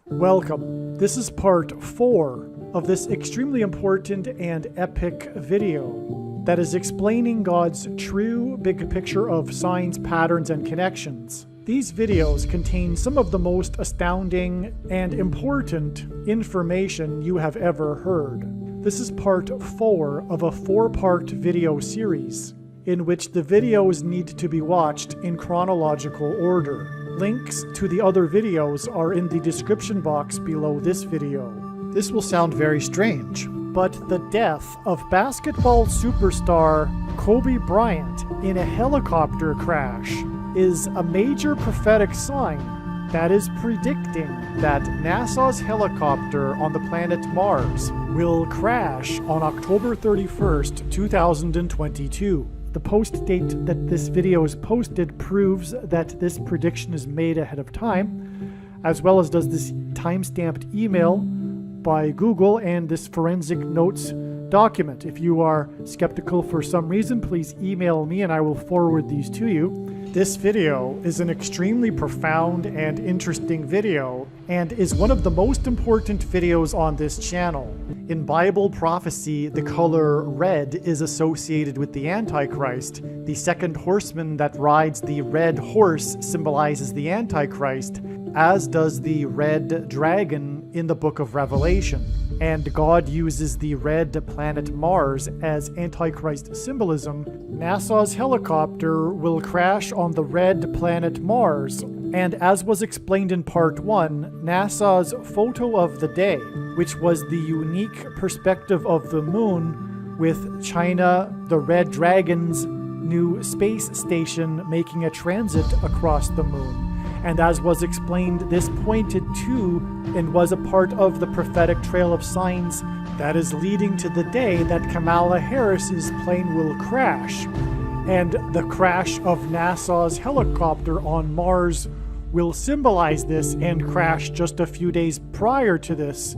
Welcome. This is part 4 of this extremely important and epic video that is explaining God's true big picture of signs, patterns, and connections. These videos contain some of the most astounding and important information you have ever heard. This is part 4 of a 4-part video series in which the videos need to be watched in chronological order. Links to the other videos are in the description box below this video. This will sound very strange, but the death of basketball superstar Kobe Bryant in a helicopter crash is a major prophetic sign that is predicting that NASA's helicopter on the planet Mars will crash on October 31st, 2022. The post date that this video is posted proves that this prediction is made ahead of time, as well as does this timestamped email by Google and this forensic notes document. If you are skeptical for some reason, please email me and I will forward these to you. This video is an extremely profound and interesting video and is one of the most important videos on this channel. In Bible prophecy, the color red is associated with the Antichrist. The second horseman that rides the red horse symbolizes the Antichrist, as does the red dragon in the book of Revelation. And God uses the red planet Mars as Antichrist symbolism. NASA's helicopter will crash on the red planet Mars. And as was explained in part 1, NASA's photo of the day, which was the unique perspective of the moon with China, the Red Dragon's new space station, making a transit across the moon. And as was explained, this pointed to and was a part of the prophetic trail of signs that is leading to the day that Kamala Harris's plane will crash. And the crash of NASA's helicopter on Mars will symbolize this and crash just a few days prior to this.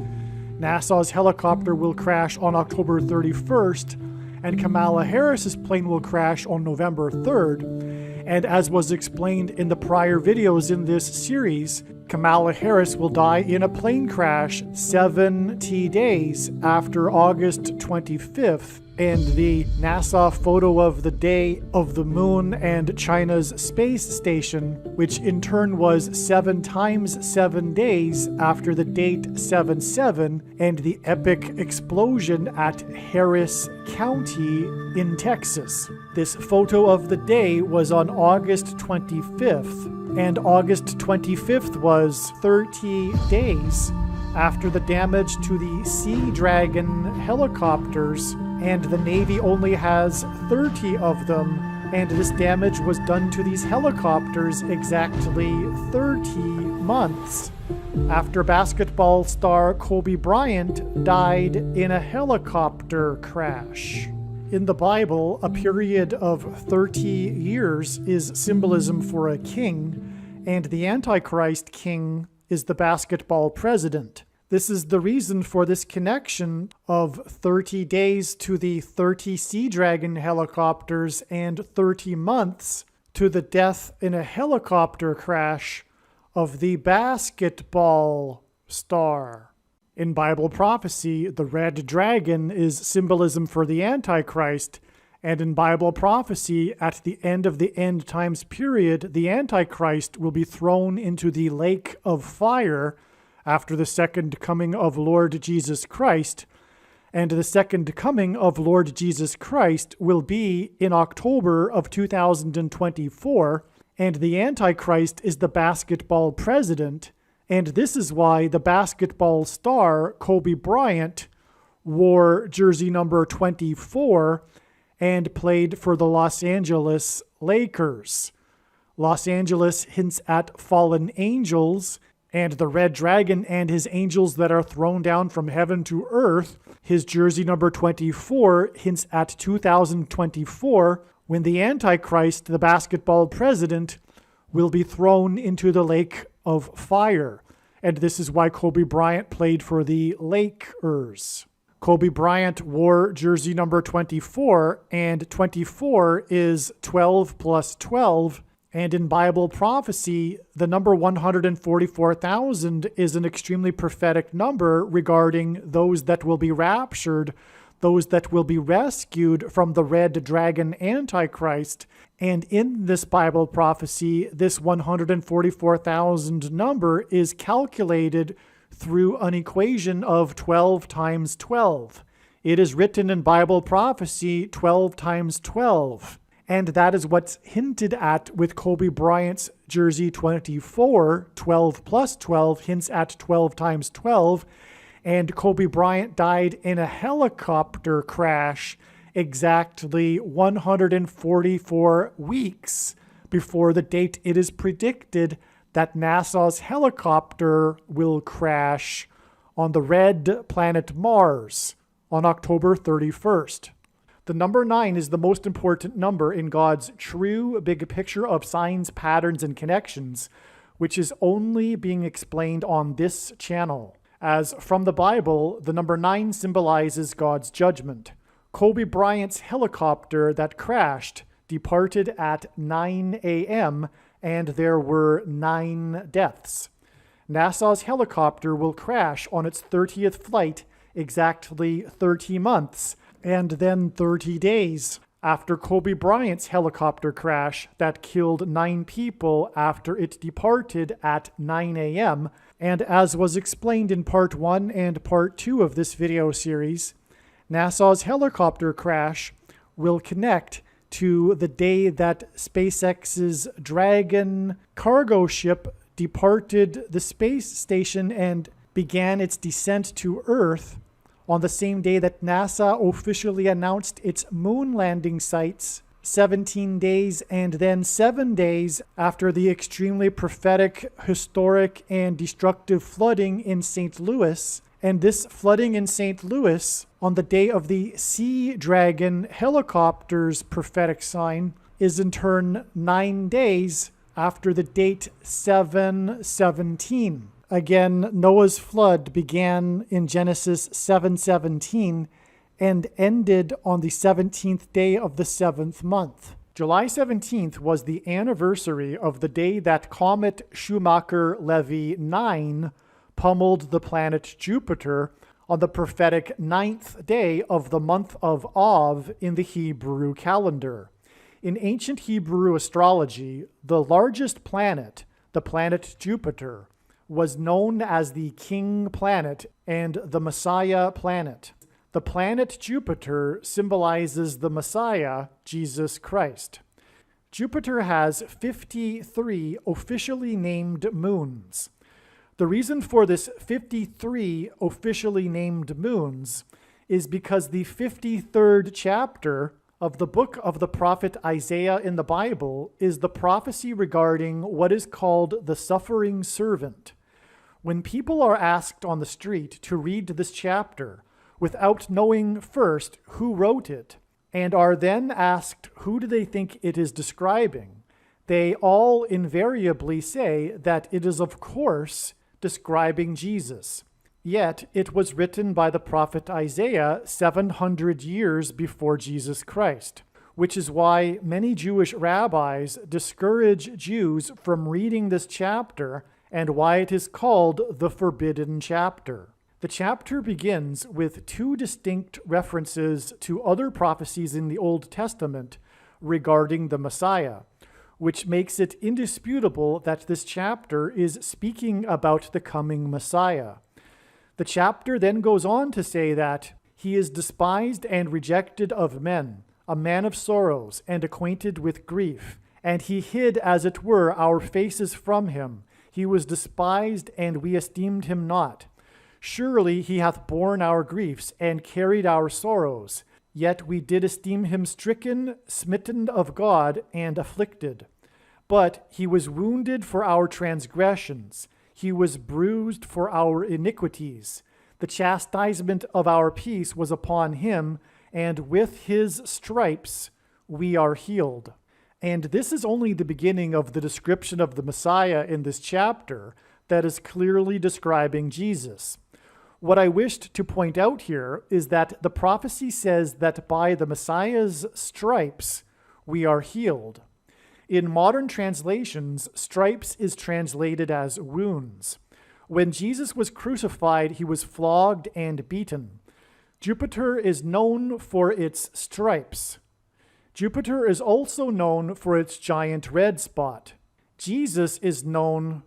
NASA's helicopter will crash on October 31st, and Kamala Harris's plane will crash on November 3rd. And as was explained in the prior videos in this series, Kamala Harris will die in a plane crash 70 days after August 25th. And the NASA photo of the day of the moon and China's space station, which in turn was 7 times 7 days after the date 7/7 and the epic explosion at Harris County in Texas. This photo of the day was on August 25th, and August 25th was 30 days after the damage to the Sea Dragon helicopters, and the Navy only has 30 of them, and this damage was done to these helicopters exactly 30 months after basketball star Kobe Bryant died in a helicopter crash. In the Bible, a period of 30 years is symbolism for a king, and the Antichrist king is the basketball president. This is the reason for this connection of 30 days to the 30 Sea Dragon helicopters and 30 months to the death in a helicopter crash of the basketball star. In Bible prophecy, the red dragon is symbolism for the Antichrist, and in Bible prophecy, at the end of the end times period, the Antichrist will be thrown into the lake of fire after the second coming of Lord Jesus Christ. And the second coming of Lord Jesus Christ will be in October of 2024, and the Antichrist is the basketball president. And this is why the basketball star Kobe Bryant wore jersey number 24 and played for the Los Angeles Lakers. Los Angeles hints at fallen angels and the red dragon and his angels that are thrown down from heaven to earth. His jersey number 24 hints at 2024, when the Antichrist, the basketball president, will be thrown into the lake of fire. And this is why Kobe Bryant played for the Lakers. Kobe Bryant wore jersey number 24, and 24 is 12 plus 12, And in Bible prophecy, the number 144,000 is an extremely prophetic number regarding those that will be raptured, those that will be rescued from the red dragon Antichrist. And in this Bible prophecy, this 144,000 number is calculated through an equation of 12 times 12. It is written in Bible prophecy 12 times 12. And that is what's hinted at with Kobe Bryant's jersey 24. 12 plus 12 hints at 12 times 12. And Kobe Bryant died in a helicopter crash exactly 144 weeks before the date it is predicted that NASA's helicopter will crash on the red planet Mars on October 31st. The number 9 is the most important number in God's true big picture of signs, patterns, and connections, which is only being explained on this channel. As from the Bible, the number 9 symbolizes God's judgment. Kobe Bryant's helicopter that crashed departed at 9 a.m., and there were 9 deaths. NASA's helicopter will crash on its 30th flight exactly 30 months, and then 30 days after Kobe Bryant's helicopter crash that killed 9 people after it departed at 9 a.m. And as was explained in part 1 and part 2 of this video series, NASA's helicopter crash will connect to the day that SpaceX's Dragon cargo ship departed the space station and began its descent to Earth on the same day that NASA officially announced its moon landing sites 17 days and then 7 days after the extremely prophetic, historic, and destructive flooding in St. Louis. And this flooding in St. Louis on the day of the Sea Dragon helicopter's prophetic sign is in turn 9 days after the date 7/17. Again, Noah's flood began in Genesis 7:17 and ended on the 17th day of the 7th month. July 17th was the anniversary of the day that comet Schumacher-Levy 9 pummeled the planet Jupiter on the prophetic 9th day of the month of Av in the Hebrew calendar. In ancient Hebrew astrology, the largest planet, the planet Jupiter, was known as the king planet and the Messiah planet. The planet Jupiter symbolizes the Messiah, Jesus Christ. Jupiter has 53 officially named moons. The reason for this 53 officially named moons is because the 53rd chapter of the book of the prophet Isaiah in the Bible is the prophecy regarding what is called the suffering servant. When people are asked on the street to read this chapter without knowing first who wrote it, and are then asked who do they think it is describing, they all invariably say that it is of course describing Jesus. Yet it was written by the prophet Isaiah 700 years before Jesus Christ, which is why many Jewish rabbis discourage Jews from reading this chapter and why it is called the Forbidden Chapter. The chapter begins with 2 distinct references to other prophecies in the Old Testament regarding the Messiah, which makes it indisputable that this chapter is speaking about the coming Messiah. The chapter then goes on to say that he is despised and rejected of men, a man of sorrows and acquainted with grief, and he hid, as it were, our faces from him. He was despised, and we esteemed him not. Surely he hath borne our griefs and carried our sorrows. Yet we did esteem him stricken, smitten of God, and afflicted. But he was wounded for our transgressions. He was bruised for our iniquities. The chastisement of our peace was upon him, and with his stripes we are healed. And this is only the beginning of the description of the Messiah in this chapter that is clearly describing Jesus. What I wished to point out here is that the prophecy says that by the Messiah's stripes we are healed. In modern translations, stripes is translated as wounds. When Jesus was crucified, he was flogged and beaten. Jupiter is known for its stripes. Jupiter is also known for its giant red spot. Jesus is known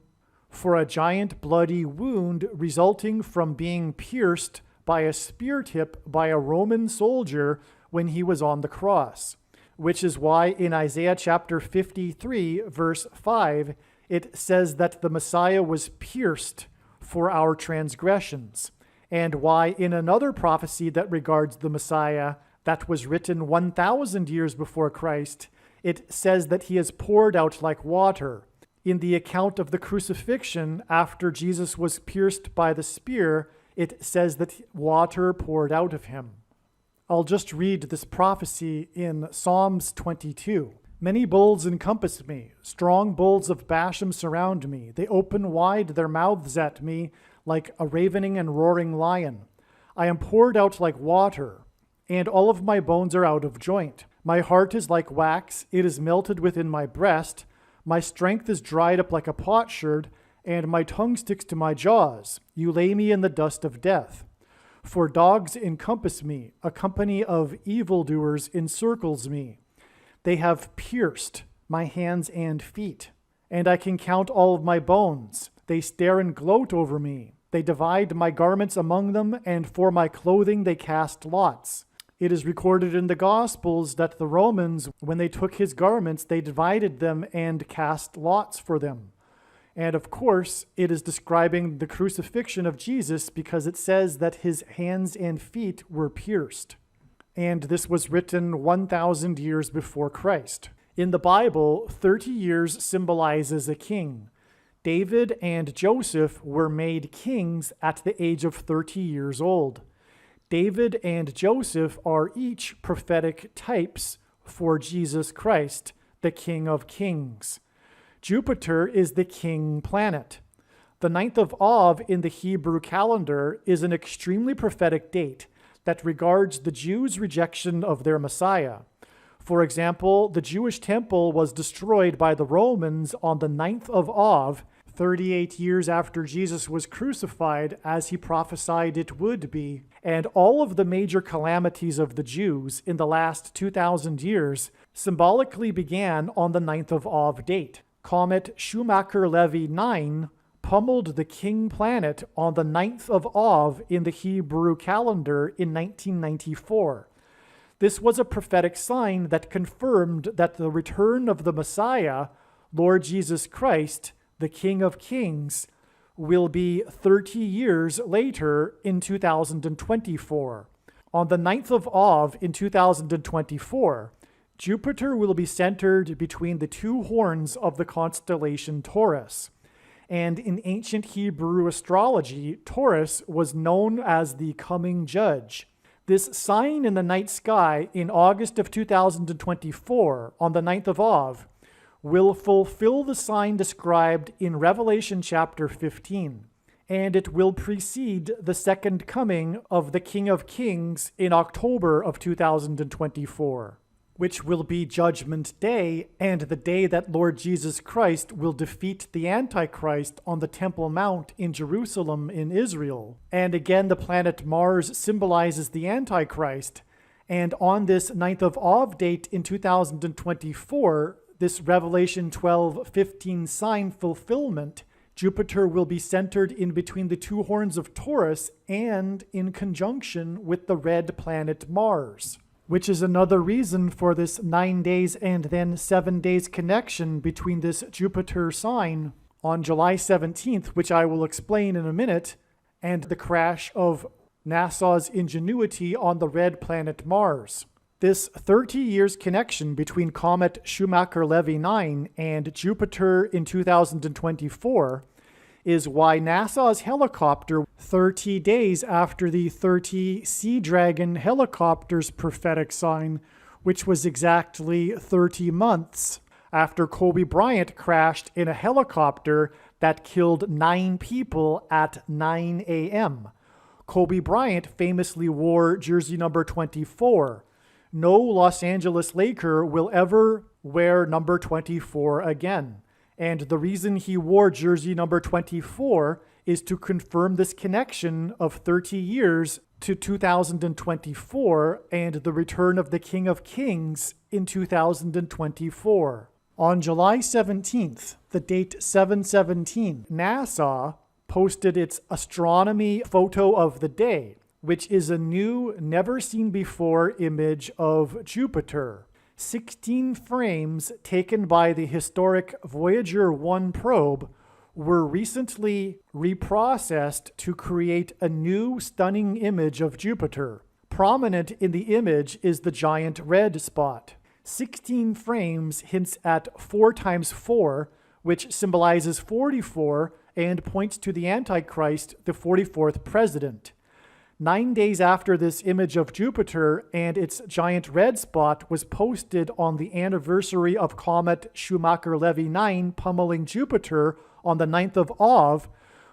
for a giant bloody wound resulting from being pierced by a spear tip by a Roman soldier when he was on the cross, which is why in Isaiah chapter 53, verse 5, it says that the Messiah was pierced for our transgressions, and why in another prophecy that regards the Messiah that was written 1,000 years before Christ, it says that he is poured out like water. In the account of the crucifixion, after Jesus was pierced by the spear, it says that water poured out of him. I'll just read this prophecy in Psalms 22. Many bulls encompass me. Strong bulls of Bashan surround me. They open wide their mouths at me like a ravening and roaring lion. I am poured out like water, and all of my bones are out of joint. My heart is like wax. It is melted within my breast. My strength is dried up like a potsherd, and my tongue sticks to my jaws. You lay me in the dust of death. For dogs encompass me. A company of evildoers encircles me. They have pierced my hands and feet, and I can count all of my bones. They stare and gloat over me. They divide my garments among them, and for my clothing they cast lots. It is recorded in the Gospels that the Romans, when they took his garments, they divided them and cast lots for them. And of course, it is describing the crucifixion of Jesus because it says that his hands and feet were pierced. And this was written 1,000 years before Christ. In the Bible, 30 years symbolizes a king. David and Joseph were made kings at the age of 30 years old. David and Joseph are each prophetic types for Jesus Christ, the King of Kings. Jupiter is the king planet. The 9th of Av in the Hebrew calendar is an extremely prophetic date that regards the Jews' rejection of their Messiah. For example, the Jewish temple was destroyed by the Romans on the 9th of Av, 38 years after Jesus was crucified, as he prophesied it would be. And all of the major calamities of the Jews in the last 2,000 years symbolically began on the 9th of Av date. Comet Schumacher-Levy 9 pummeled the king planet on the 9th of Av in the Hebrew calendar in 1994. This was a prophetic sign that confirmed that the return of the Messiah, Lord Jesus Christ, the King of Kings, will be 30 years later in 2024. On the 9th of Av in 2024, Jupiter will be centered between the two horns of the constellation Taurus. And in ancient Hebrew astrology, Taurus was known as the coming judge. This sign in the night sky in August of 2024, on the 9th of Av, will fulfill the sign described in Revelation chapter 15, and it will precede the second coming of the King of Kings in October of 2024, which will be Judgment Day and the day that Lord Jesus Christ will defeat the Antichrist on the Temple Mount in Jerusalem in Israel. And again, the planet Mars symbolizes the Antichrist, and on this 9th of Av date in 2024, this Revelation 12:15 sign fulfillment, Jupiter will be centered in between the two horns of Taurus and in conjunction with the red planet Mars, which is another reason for this 9 days and then 7 days connection between this Jupiter sign on July 17th, which I will explain in a minute, and the crash of NASA's Ingenuity on the red planet Mars. This 30 years connection between Comet Schumacher-Levy 9 and Jupiter in 2024 is why NASA's helicopter, 30 days after the 30 Sea Dragon helicopter's prophetic sign, which was exactly 30 months after Kobe Bryant crashed in a helicopter that killed 9 people at 9 a.m. Kobe Bryant famously wore jersey number 24. No Los Angeles Laker will ever wear number 24 again. And the reason he wore jersey number 24 is to confirm this connection of 30 years to 2024 and the return of the King of Kings in 2024. On July 17th, the date 7/17, NASA posted its astronomy photo of the day, which is a new, never-seen-before image of Jupiter. 16 frames taken by the historic Voyager 1 probe were recently reprocessed to create a new, stunning image of Jupiter. Prominent in the image is the giant red spot. 16 frames hints at 4 times 4, which symbolizes 44 and points to the Antichrist, the 44th president. 9 days after this image of Jupiter and its giant red spot was posted on the anniversary of comet Schumacher-Levy 9 pummeling Jupiter on the 9th of Av,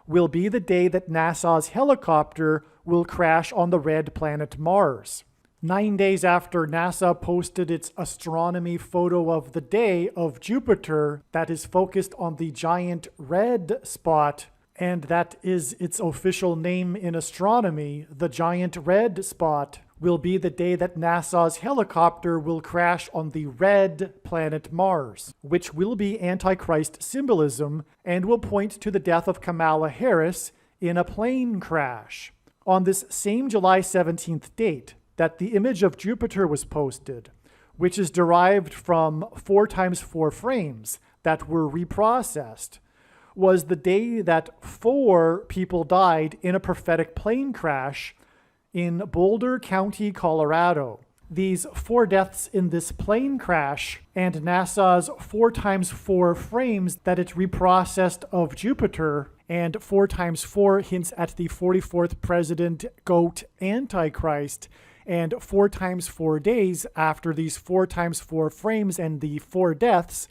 will be the day that NASA's helicopter will crash on the red planet Mars. 9 days after NASA posted its astronomy photo of the day of Jupiter that is focused on the giant red spot, and that is its official name in astronomy, the giant red spot will be the day that NASA's helicopter will crash on the red planet Mars, which will be Antichrist symbolism and will point to the death of Kamala Harris in a plane crash. On this same July 17th date that the image of Jupiter was posted, which is derived from 4 times 4 frames that were reprocessed, was the day that 4 people died in a prophetic plane crash in Boulder County, Colorado. These 4 deaths in this plane crash and NASA's 4 times 4 frames that it reprocessed of Jupiter, and 4 times 4 hints at the 44th president, GOAT, Antichrist, and 4 times 4 days after these 4 times 4 frames and the 4 deaths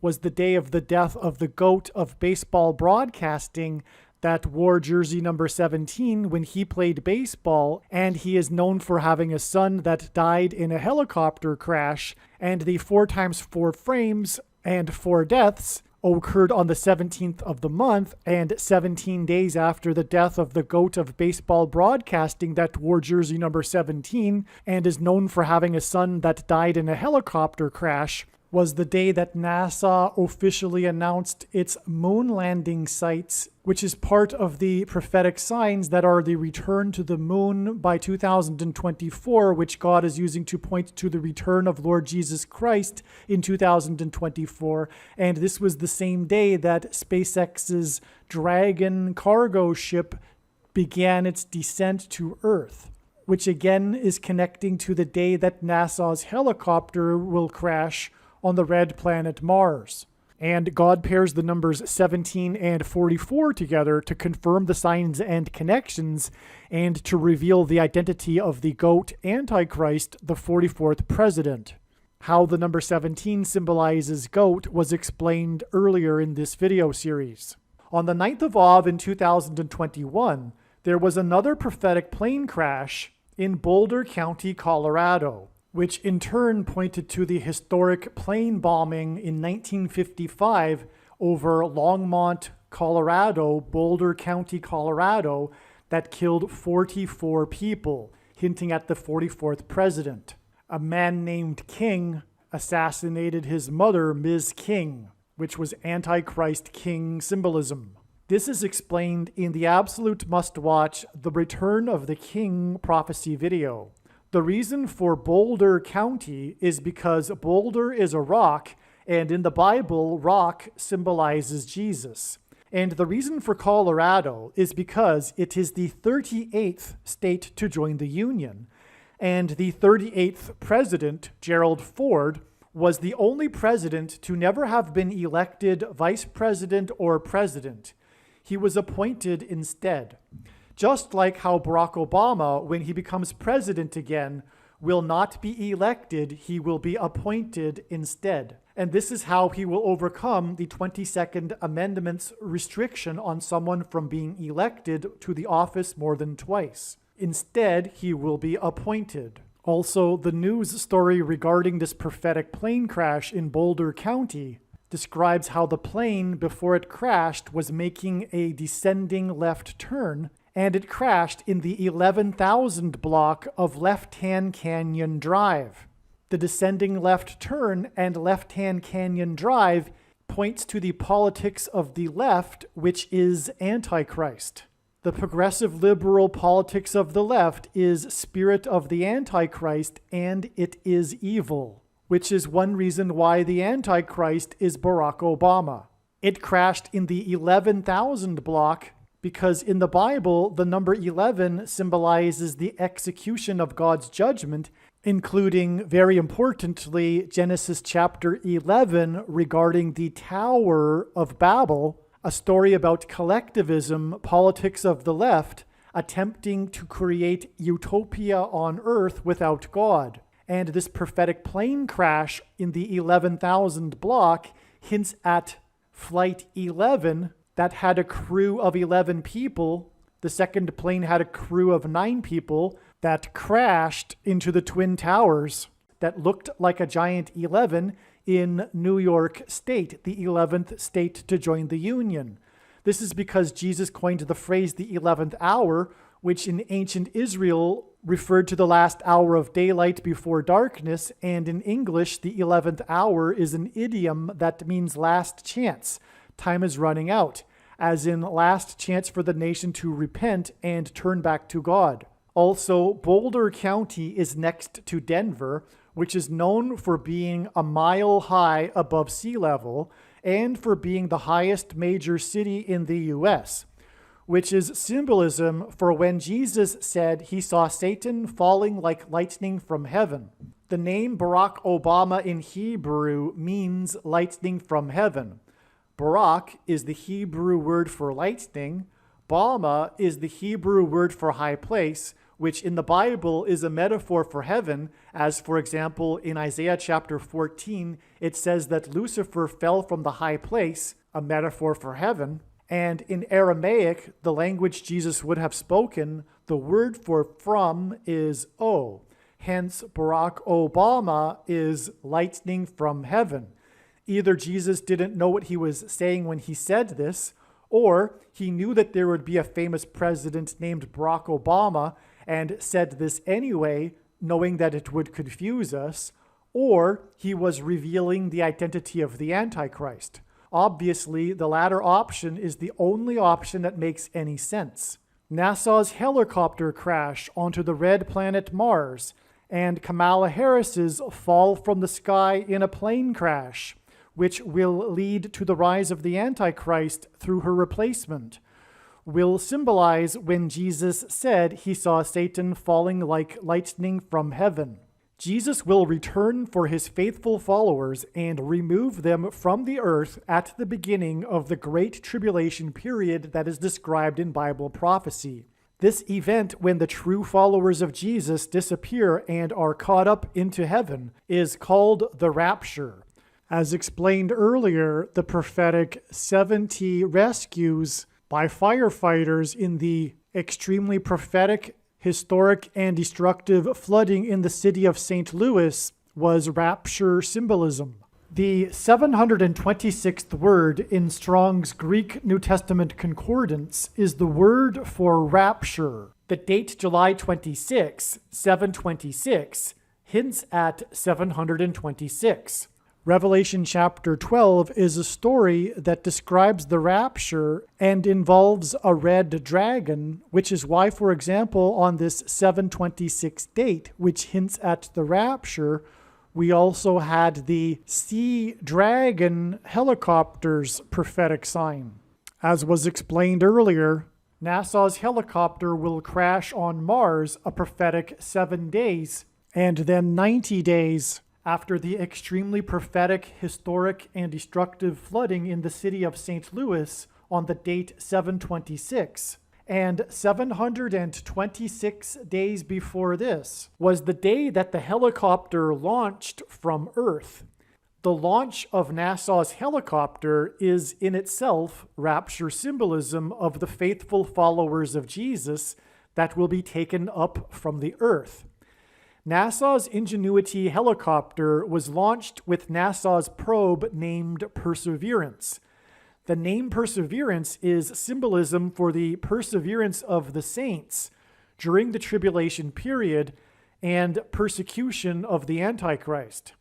was the day of the death of the GOAT of baseball broadcasting that wore jersey number 17 when he played baseball, and he is known for having a son that died in a helicopter crash, and the 4 times 4 frames and 4 deaths occurred on the 17th of the month and 17 days after the death of the GOAT of baseball broadcasting that wore jersey number 17 and is known for having a son that died in a helicopter crash, was the day that NASA officially announced its moon landing sites, which is part of the prophetic signs that are the return to the moon by 2024, which God is using to point to the return of Lord Jesus Christ in 2024. And this was the same day that SpaceX's Dragon cargo ship began its descent to Earth, which again is connecting to the day that NASA's helicopter will crash on the red planet Mars. And God pairs the numbers 17 and 44 together to confirm the signs and connections and to reveal the identity of the GOAT Antichrist, the 44th president. How the number 17 symbolizes GOAT was explained earlier in this video series. On the 9th of Av in 2021, there was another prophetic plane crash in Boulder County, Colorado, which in turn pointed to the historic plane bombing in 1955 over Longmont, Colorado, Boulder County, Colorado, that killed 44 people, hinting at the 44th president. A man named King assassinated his mother, Ms. King, which was Antichrist King symbolism. This is explained in the absolute must-watch The Return of the King prophecy video. The reason for Boulder County is because Boulder is a rock, and in the Bible, rock symbolizes Jesus. And the reason for Colorado is because it is the 38th state to join the Union. And the 38th president, Gerald Ford, was the only president to never have been elected vice president or president. He was appointed instead. Just like how Barack Obama, when he becomes president again, will not be elected, he will be appointed instead. And this is how he will overcome the 22nd Amendment's restriction on someone from being elected to the office more than twice. Instead, he will be appointed. Also, the news story regarding this prophetic plane crash in Boulder County describes how the plane, before it crashed, was making a descending left turn, and it crashed in the 11,000 block of Left Hand Canyon Drive. The descending left turn and Left Hand Canyon Drive points to the politics of the left, which is Antichrist. The progressive liberal politics of the left is spirit of the Antichrist, and it is evil, which is one reason why the Antichrist is Barack Obama. It crashed in the 11,000 block because in the Bible, the number 11 symbolizes the execution of God's judgment, including, very importantly, Genesis chapter 11 regarding the Tower of Babel, a story about collectivism, politics of the left, attempting to create utopia on earth without God. And this prophetic plane crash in the 11,000 block hints at Flight 11 that had a crew of 11 people. The second plane had a crew of 9 people that crashed into the Twin Towers that looked like a giant 11 in New York State, the 11th state to join the Union. This is because Jesus coined the phrase the 11th hour, which in ancient Israel referred to the last hour of daylight before darkness, and in English, the 11th hour is an idiom that means last chance. Time is running out, as in last chance for the nation to repent and turn back to God. Also, Boulder County is next to Denver, which is known for being a mile high above sea level and for being the highest major city in the U.S., which is symbolism for when Jesus said he saw Satan falling like lightning from heaven. The name Barack Obama in Hebrew means lightning from heaven. Barak is the Hebrew word for lightning. Bama is the Hebrew word for high place, which in the Bible is a metaphor for heaven, as for example in Isaiah chapter 14, it says that Lucifer fell from the high place, a metaphor for heaven. And in Aramaic, the language Jesus would have spoken, the word for from is O. Hence, Barack Obama is lightning from heaven. Either Jesus didn't know what he was saying when he said this, or he knew that there would be a famous president named Barack Obama and said this anyway, knowing that it would confuse us, or he was revealing the identity of the Antichrist. Obviously, the latter option is the only option that makes any sense. NASA's helicopter crash onto the red planet Mars, and Kamala Harris's fall from the sky in a plane crash, which will lead to the rise of the Antichrist through her replacement, will symbolize when Jesus said he saw Satan falling like lightning from heaven. Jesus will return for his faithful followers and remove them from the earth at the beginning of the Great Tribulation period that is described in Bible prophecy. This event, when the true followers of Jesus disappear and are caught up into heaven, is called the rapture. As explained earlier, the prophetic 70 rescues by firefighters in the extremely prophetic, historic, and destructive flooding in the city of St. Louis was rapture symbolism. The 726th word in Strong's Greek New Testament Concordance is the word for rapture. The date July 26, 726, hints at 726. Revelation chapter 12 is a story that describes the rapture and involves a red dragon, which is why, for example, on this 726 date, which hints at the rapture, we also had the sea dragon helicopter's prophetic sign. As was explained earlier, NASA's helicopter will crash on Mars a prophetic 7 days, and then 90 days after the extremely prophetic, historic, and destructive flooding in the city of St. Louis on the date 726. And 726 days before this was the day that the helicopter launched from Earth. The launch of NASA's helicopter is in itself rapture symbolism of the faithful followers of Jesus that will be taken up from the earth. NASA's Ingenuity helicopter was launched with NASA's probe named Perseverance. The name Perseverance is symbolism for the perseverance of the saints during the tribulation period and persecution of the Antichrist.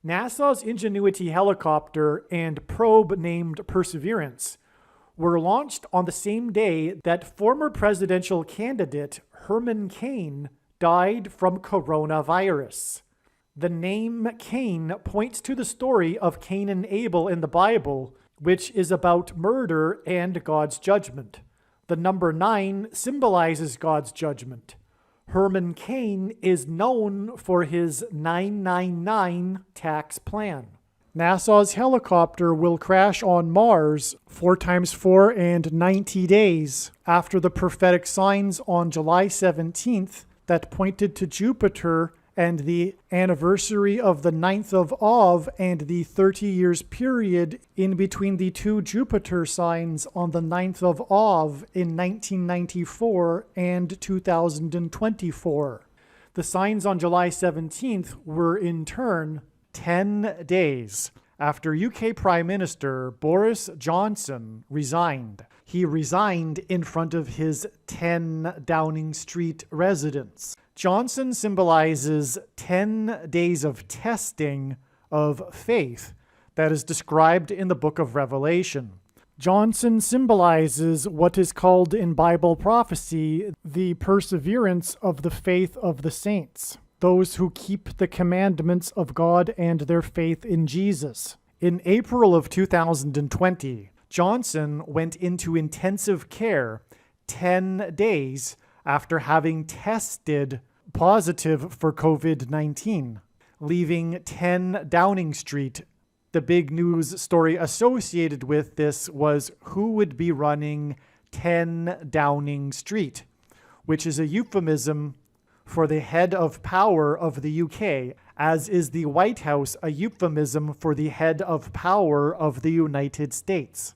NASA's Ingenuity helicopter and probe named Perseverance were launched on the same day that former presidential candidate Herman Cain died from coronavirus. The name Cain points to the story of Cain and Abel in the Bible, which is about murder and God's judgment. The number 9 symbolizes God's judgment. Herman Cain is known for his 999 tax plan. NASA's helicopter will crash on Mars 4 times 4 and 90 days after the prophetic signs on July 17th that pointed to Jupiter and the anniversary of the 9th of Av and the 30 years period in between the 2 Jupiter signs on the 9th of Av in 1994 and 2024. The signs on July 17th were in turn 10 days after UK Prime Minister Boris Johnson resigned. He resigned in front of his 10 Downing Street residence. Johnson symbolizes 10 days of testing of faith that is described in the book of Revelation. Johnson symbolizes what is called in Bible prophecy the perseverance of the faith of the saints, those who keep the commandments of God and their faith in Jesus. In April of 2020, Johnson went into intensive care 10 days after having tested positive for COVID-19, leaving 10 Downing Street. The big news story associated with this was who would be running 10 Downing Street, which is a euphemism for the head of power of the UK, as is the White House a euphemism for the head of power of the United States.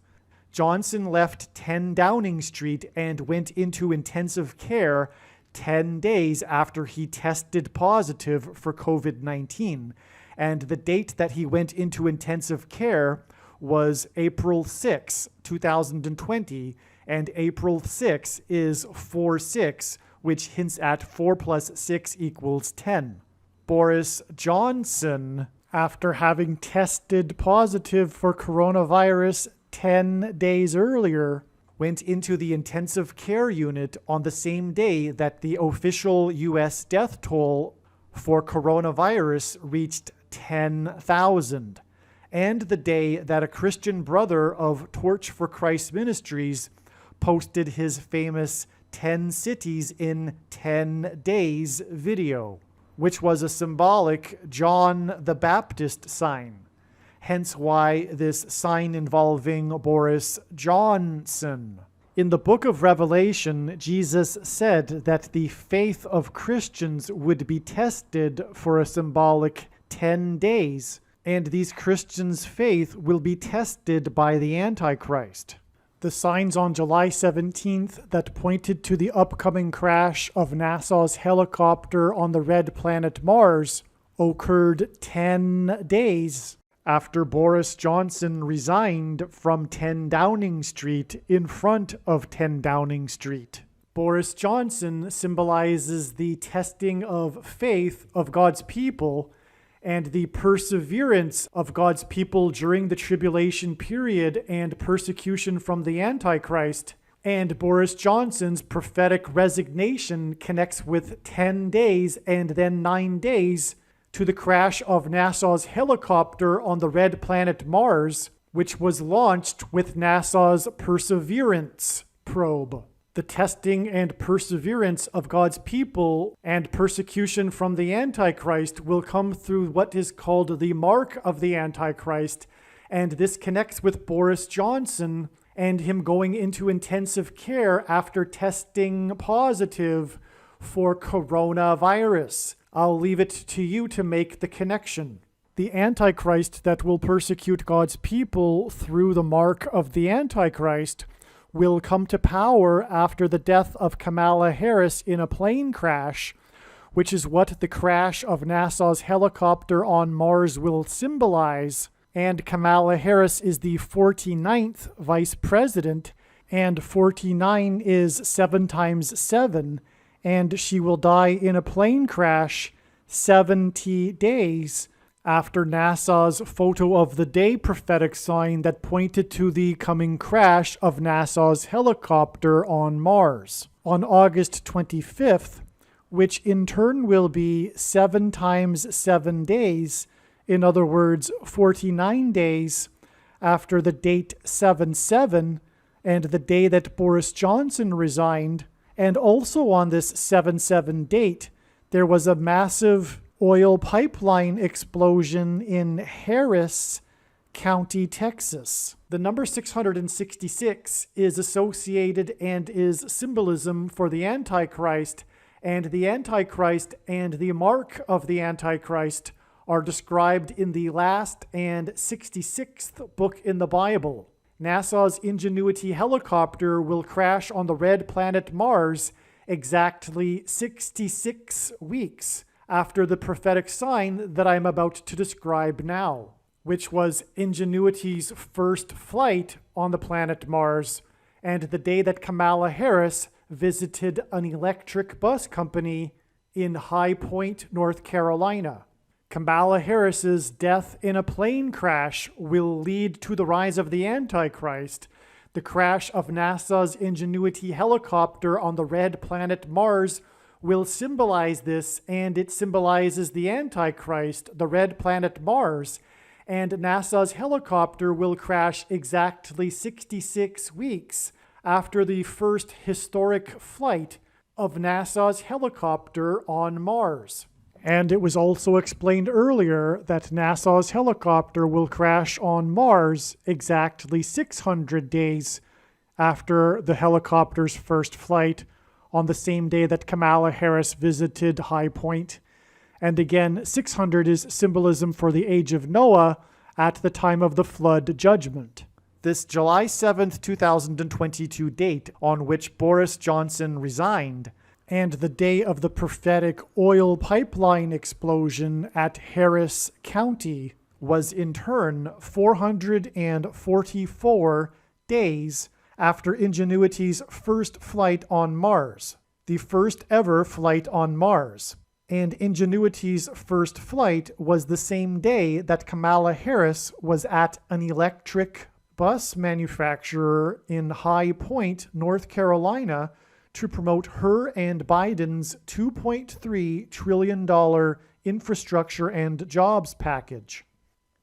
Johnson left 10 Downing Street and went into intensive care 10 days after he tested positive for COVID-19. And the date that he went into intensive care was April 6, 2020, and April 6 is 4/6, which hints at 4 plus 6 equals 10. Boris Johnson, after having tested positive for coronavirus 10 days earlier, went into the intensive care unit on the same day that the official U.S. death toll for coronavirus reached 10,000, and the day that a Christian brother of Torch for Christ Ministries posted his famous 10 cities in 10 days video, which was a symbolic John the Baptist sign. Hence why this sign involving Boris Johnson. In the book of Revelation, Jesus said that the faith of Christians would be tested for a symbolic 10 days, and these Christians' faith will be tested by the Antichrist. The signs on July 17th that pointed to the upcoming crash of NASA's helicopter on the red planet Mars occurred 10 days after Boris Johnson resigned from 10 Downing Street in front of 10 Downing Street. Boris Johnson symbolizes the testing of faith of God's people and the perseverance of God's people during the tribulation period and persecution from the Antichrist. And Boris Johnson's prophetic resignation connects with 10 days and then 9 days to the crash of NASA's helicopter on the red planet Mars, which was launched with NASA's Perseverance probe. The testing and perseverance of God's people and persecution from the Antichrist will come through what is called the mark of the Antichrist, and this connects with Boris Johnson and him going into intensive care after testing positive for coronavirus. I'll leave it to you to make the connection. The Antichrist that will persecute God's people through the mark of the Antichrist will come to power after the death of Kamala Harris in a plane crash, which is what the crash of NASA's helicopter on Mars will symbolize. And Kamala Harris is the 49th vice president, and 49 is 7 times 7, and she will die in a plane crash 70 days after NASA's photo of the day prophetic sign that pointed to the coming crash of NASA's helicopter on Mars on August 25th, which in turn will be 7 times 7 days, in other words, 49 days after the date 7/7 and the day that Boris Johnson resigned. And also on this 7/7 date, there was a massive oil pipeline explosion in Harris County, Texas. The number 666 is associated and is symbolism for the Antichrist, and the Antichrist and the mark of the Antichrist are described in the last and 66th book in the Bible. NASA's Ingenuity helicopter will crash on the red planet Mars exactly 66 weeks after the prophetic sign that I'm about to describe now, which was Ingenuity's first flight on the planet Mars and the day that Kamala Harris visited an electric bus company in High Point, North Carolina. Kamala Harris's death in a plane crash will lead to the rise of the Antichrist. The crash of NASA's Ingenuity helicopter on the red planet Mars will symbolize this, and it symbolizes the Antichrist, the red planet Mars, and NASA's helicopter will crash exactly 66 weeks after the first historic flight of NASA's helicopter on Mars. And it was also explained earlier that NASA's helicopter will crash on Mars exactly 600 days after the helicopter's first flight on the same day that Kamala Harris visited High Point. And again, 600 is symbolism for the age of Noah at the time of the flood judgment. This July 7th, 2022 date on which Boris Johnson resigned, and the day of the prophetic oil pipeline explosion at Harris County, was in turn 444 days after Ingenuity's first flight on Mars, the first ever flight on Mars. And Ingenuity's first flight was the same day that Kamala Harris was at an electric bus manufacturer in High Point, North Carolina, to promote her and Biden's $2.3 trillion infrastructure and jobs package.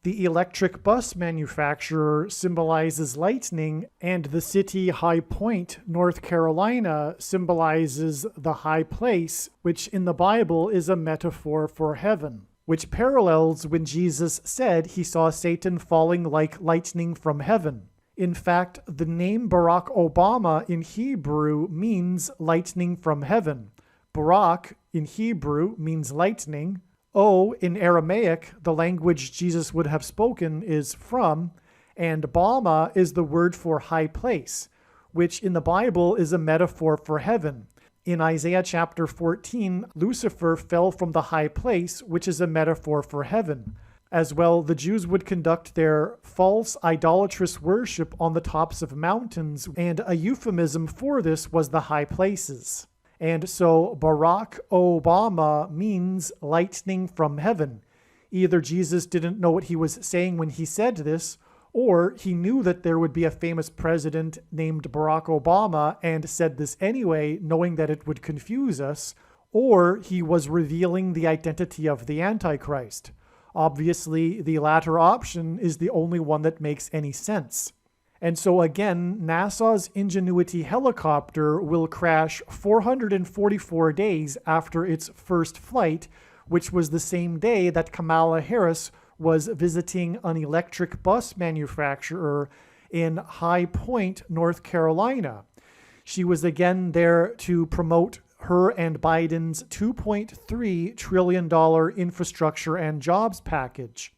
The electric bus manufacturer symbolizes lightning, and the city High Point, North Carolina, symbolizes the high place, which in the Bible is a metaphor for heaven, which parallels when Jesus said he saw Satan falling like lightning from heaven. In fact, the name Barack Obama in Hebrew means lightning from heaven. Barak in Hebrew means lightning. O in Aramaic, the language Jesus would have spoken, is from, and Bama is the word for high place, which in the Bible is a metaphor for heaven. In Isaiah chapter 14, Lucifer fell from the high place, which is a metaphor for heaven. As well, the Jews would conduct their false idolatrous worship on the tops of mountains, and a euphemism for this was the high places. And so Barack Obama means lightning from heaven. Either Jesus didn't know what he was saying when he said this, or he knew that there would be a famous president named Barack Obama and said this anyway, knowing that it would confuse us, or he was revealing the identity of the Antichrist. Obviously, the latter option is the only one that makes any sense. And so again, NASA's Ingenuity helicopter will crash 444 days after its first flight, which was the same day that Kamala Harris was visiting an electric bus manufacturer in High Point, North Carolina. She was again there to promote her and Biden's $2.3 trillion infrastructure and jobs package.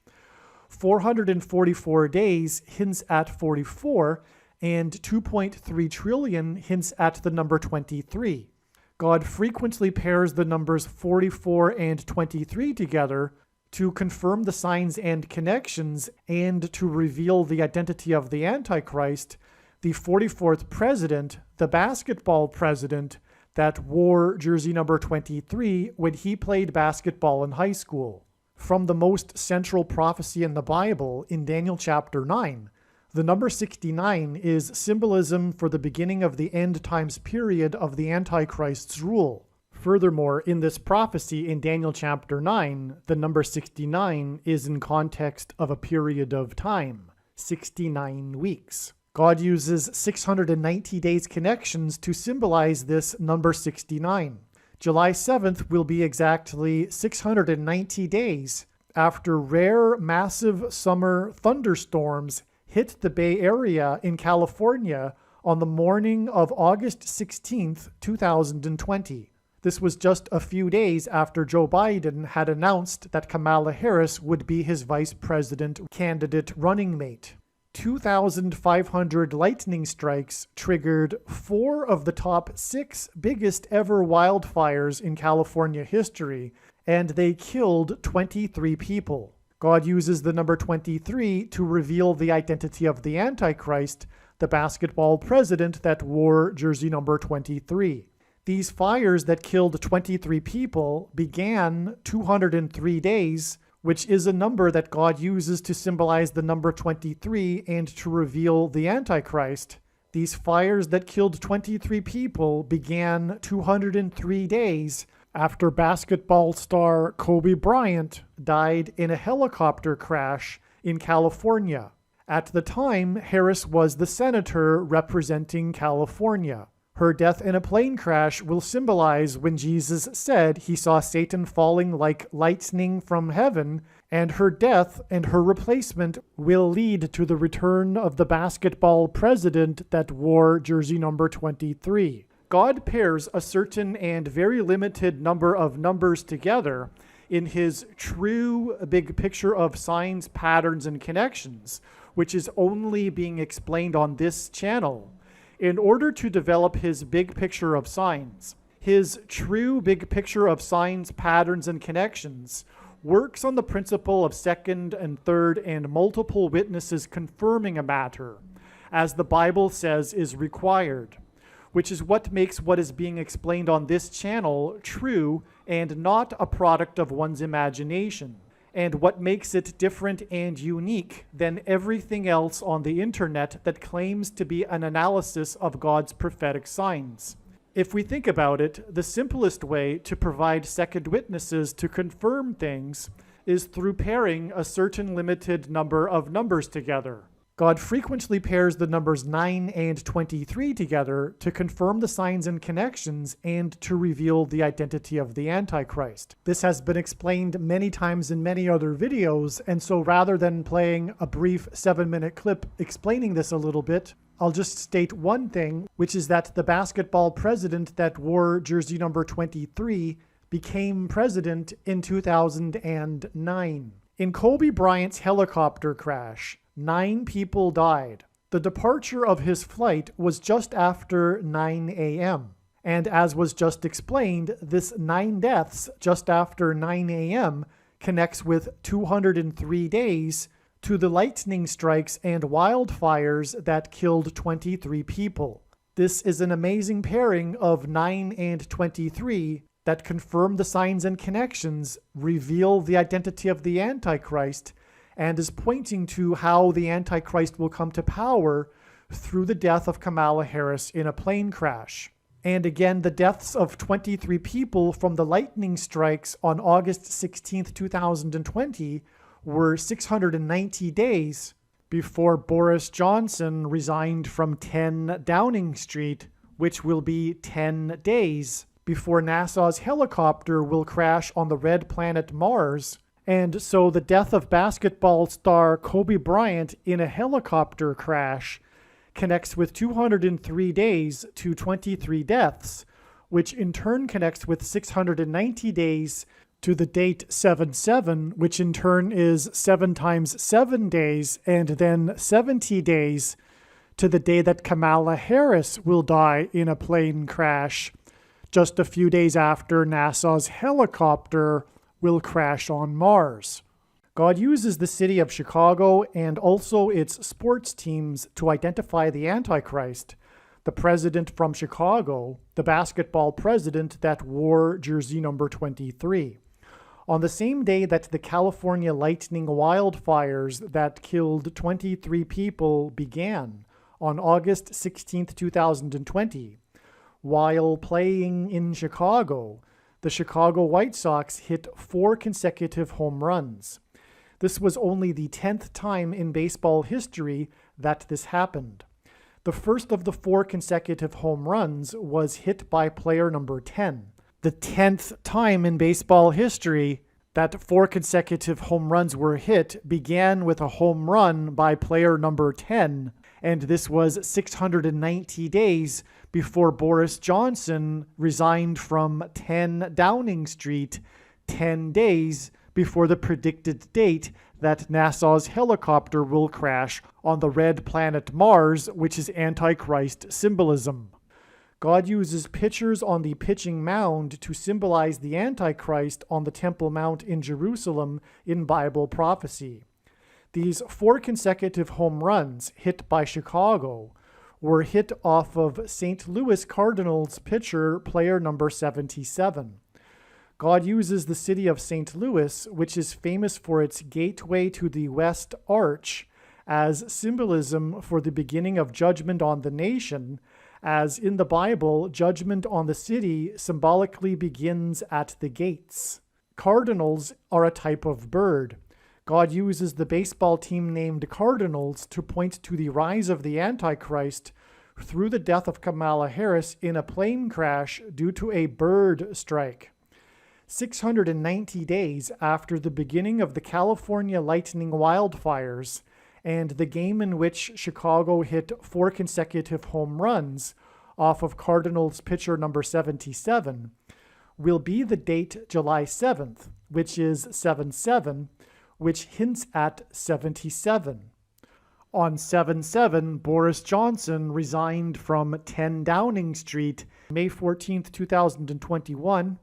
444 days hints at 44, and 2.3 trillion hints at the number 23. God frequently pairs the numbers 44 and 23 together to confirm the signs and connections and to reveal the identity of the Antichrist, the 44th president, the basketball president, that wore jersey number 23 when he played basketball in high school. From the most central prophecy in the Bible, in Daniel chapter 9, the number 69 is symbolism for the beginning of the end times period of the Antichrist's rule. Furthermore, in this prophecy in Daniel chapter 9, the number 69 is in context of a period of time, 69 weeks. God uses 690 days connections to symbolize this number 69. July 7th will be exactly 690 days after rare massive summer thunderstorms hit the Bay Area in California on the morning of August 16th, 2020. This was just a few days after Joe Biden had announced that Kamala Harris would be his vice president candidate running mate. 2,500 lightning strikes triggered 4 of the top 6 biggest ever wildfires in California history, and they killed 23 people. God uses the number 23 to reveal the identity of the Antichrist, the basketball president that wore jersey number 23. These fires that killed 23 people began 203 days, which is a number that God uses to symbolize the number 23 and to reveal the Antichrist. These fires that killed 23 people began 203 days after basketball star Kobe Bryant died in a helicopter crash in California. At the time, Harris was the senator representing California. Her death in a plane crash will symbolize when Jesus said he saw Satan falling like lightning from heaven, and her death and her replacement will lead to the return of the basketball president that wore jersey number 23. God pairs a certain and very limited number of numbers together in his true big picture of signs, patterns, and connections, which is only being explained on this channel, in order to develop his big picture of signs. His true big picture of signs, patterns, and connections works on the principle of second and third and multiple witnesses confirming a matter, as the Bible says is required, which is what makes what is being explained on this channel true and not a product of one's imagination, and what makes it different and unique than everything else on the internet that claims to be an analysis of God's prophetic signs. If we think about it, the simplest way to provide second witnesses to confirm things is through pairing a certain limited number of numbers together. God frequently pairs the numbers 9 and 23 together to confirm the signs and connections and to reveal the identity of the Antichrist. This has been explained many times in many other videos, and so rather than playing a brief 7-minute clip explaining this a little bit, I'll just state one thing, which is that the basketball president that wore jersey number 23 became president in 2009. In Kobe Bryant's helicopter crash, 9 people died. The departure of his flight was just after 9 a.m. And as was just explained, this 9 deaths just after 9 a.m. connects with 203 days to the lightning strikes and wildfires that killed 23 people. This is an amazing pairing of 9 and 23 that confirm the signs and connections, reveal the identity of the Antichrist, and is pointing to how the Antichrist will come to power through the death of Kamala Harris in a plane crash. And again, the deaths of 23 people from the lightning strikes on August 16, 2020 were 690 days before Boris Johnson resigned from 10 Downing Street, which will be 10 days before NASA's helicopter will crash on the red planet Mars. And so the death of basketball star Kobe Bryant in a helicopter crash connects with 203 days to 23 deaths, which in turn connects with 690 days to the date 7/7, which in turn is 7 times 7 days, and then 70 days to the day that Kamala Harris will die in a plane crash, just a few days after NASA's helicopter will crash on Mars. God uses the city of Chicago and also its sports teams to identify the Antichrist, the president from Chicago, the basketball president that wore jersey number 23. On the same day that the California lightning wildfires that killed 23 people began, on August 16, 2020, while playing in Chicago, the Chicago White Sox hit 4 consecutive home runs. This was only the 10th time in baseball history that this happened. The first of the 4 consecutive home runs was hit by player number 10. The 10th time in baseball history that 4 consecutive home runs were hit began with a home run by player number 10, and this was 690 days before Boris Johnson resigned from 10 Downing Street, 10 days before the predicted date that NASA's helicopter will crash on the red planet Mars, which is Antichrist symbolism. God uses pictures on the pitching mound to symbolize the Antichrist on the Temple Mount in Jerusalem in Bible prophecy. These 4 consecutive home runs hit by Chicago were hit off of St. Louis Cardinals pitcher player number 77. God uses the city of St. Louis, which is famous for its gateway to the West Arch, as symbolism for the beginning of judgment on the nation, as in the Bible, judgment on the city symbolically begins at the gates. Cardinals are a type of bird. God uses the baseball team named Cardinals to point to the rise of the Antichrist through the death of Kamala Harris in a plane crash due to a bird strike. 690 days after the beginning of the California lightning wildfires and the game in which Chicago hit 4 consecutive home runs off of Cardinals pitcher number 77, will be the date July 7th, which is 7-7, which hints at 77. On 7-7, Boris Johnson resigned from 10 Downing Street, May 14th, 2021.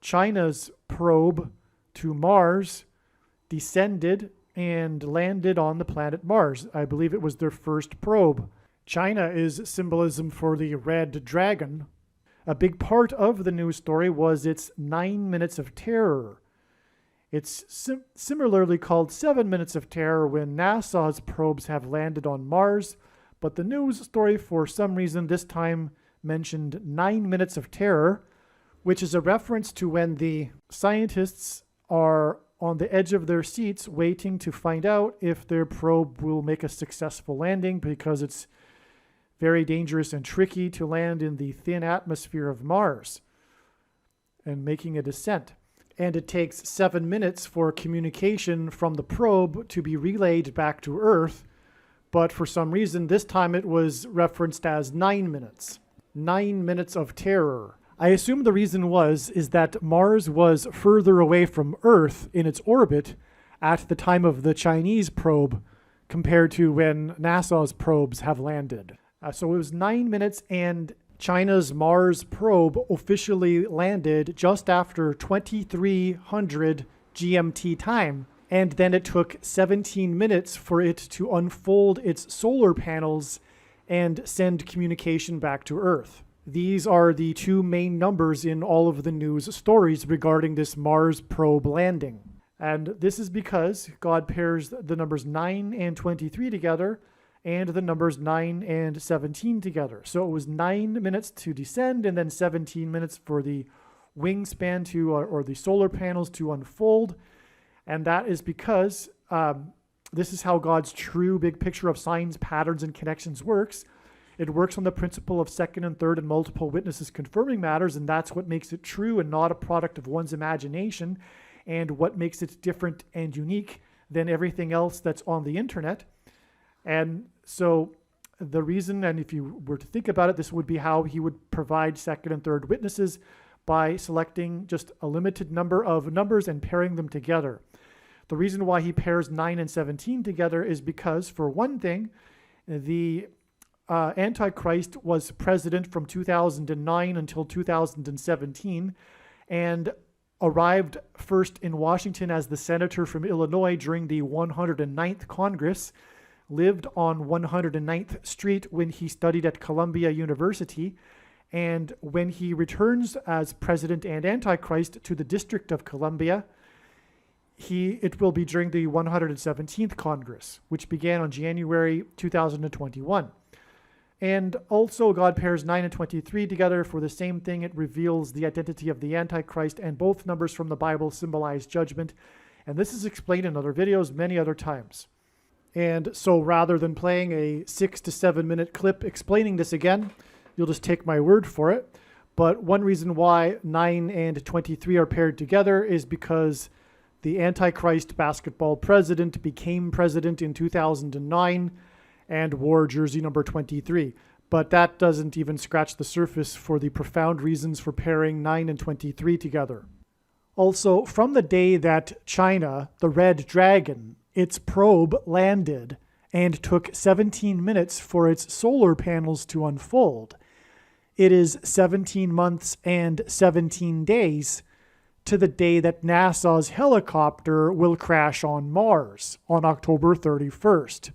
China's probe to Mars descended and landed on the planet Mars. I believe it was their first probe. China is symbolism for the red dragon. A big part of the news story was its 9 minutes of terror. It's similarly called 7 minutes of terror when NASA's probes have landed on Mars, but the news story for some reason this time mentioned 9 minutes of terror, which is a reference to when the scientists are on the edge of their seats waiting to find out if their probe will make a successful landing, because it's very dangerous and tricky to land in the thin atmosphere of Mars and making a descent. And it takes 7 minutes for communication from the probe to be relayed back to Earth, but for some reason this time it was referenced as 9 minutes. 9 minutes of terror. I assume the reason is that Mars was further away from Earth in its orbit at the time of the Chinese probe compared to when NASA's probes have landed. So it was 9 minutes, and China's Mars probe officially landed just after 2300 GMT time, and then it took 17 minutes for it to unfold its solar panels and send communication back to Earth. These are the 2 main numbers in all of the news stories regarding this Mars probe landing. And this is because God pairs the numbers 9 and 23 together and the numbers 9 and 17 together. So it was 9 minutes to descend and then 17 minutes for the wingspan to, or the solar panels to unfold. And that is because this is how God's true big picture of signs, patterns, and connections works. It works on the principle of second and third and multiple witnesses confirming matters, and that's what makes it true and not a product of one's imagination, and what makes it different and unique than everything else that's on the internet. And so the reason, and if you were to think about it, this would be how he would provide second and third witnesses, by selecting just a limited number of numbers and pairing them together. The reason why he pairs 9 and 17 together is because, for one thing, the Antichrist was president from 2009 until 2017 and arrived first in Washington as the senator from Illinois during the 109th Congress, lived on 109th Street when he studied at Columbia University, and when he returns as president and Antichrist to the District of Columbia, it will be during the 117th Congress, which began on January 2021. And also, God pairs 9 and 23 together for the same thing. It reveals the identity of the Antichrist, and both numbers from the Bible symbolize judgment. And this is explained in other videos many other times. And so rather than playing a 6 to 7 minute clip explaining this again, you'll just take my word for it. But one reason why 9 and 23 are paired together is because the Antichrist basketball president became president in 2009 and wore jersey number 23. But that doesn't even scratch the surface for the profound reasons for pairing 9 and 23 together. Also, from the day that China, the Red Dragon, its probe landed and took 17 minutes for its solar panels to unfold, it is 17 months and 17 days to the day that NASA's helicopter will crash on Mars on October 31st.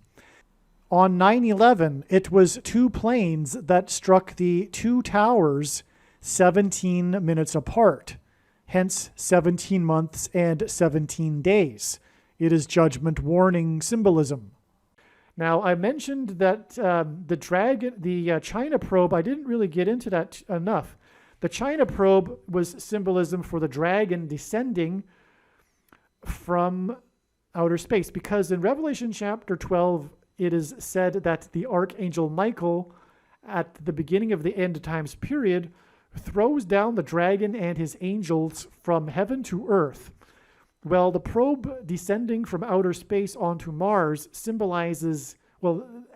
On 9/11, it was 2 planes that struck the 2 towers 17 minutes apart, hence 17 months and 17 days. It is judgment warning symbolism. Now, I mentioned that the China probe, I didn't really get into that enough. The China probe was symbolism for the dragon descending from outer space, because in Revelation chapter 12, it is said that the Archangel Michael, at the beginning of the end times period, throws down the dragon and his angels from heaven to earth. Well, the probe descending from outer space onto Mars symbolizes,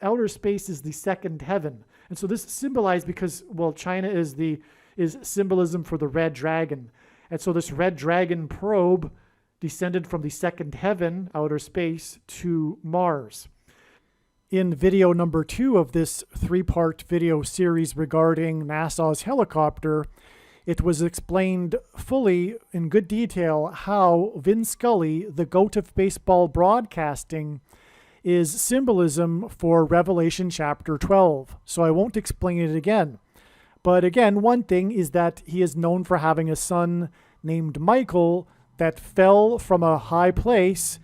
outer space is the second heaven. And so this symbolized because, China is symbolism for the red dragon. And so this red dragon probe descended from the second heaven, outer space, to Mars. In video number 2 of this 3-part video series regarding NASA's helicopter, it was explained fully in good detail how Vin Scully, the GOAT of baseball broadcasting, is symbolism for Revelation chapter 12. So I won't explain it again. But again, one thing is that he is known for having a son named Michael that fell from a high place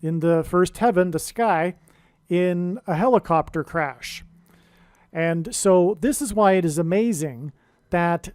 in the first heaven, the sky, in a helicopter crash. And so this is why it is amazing that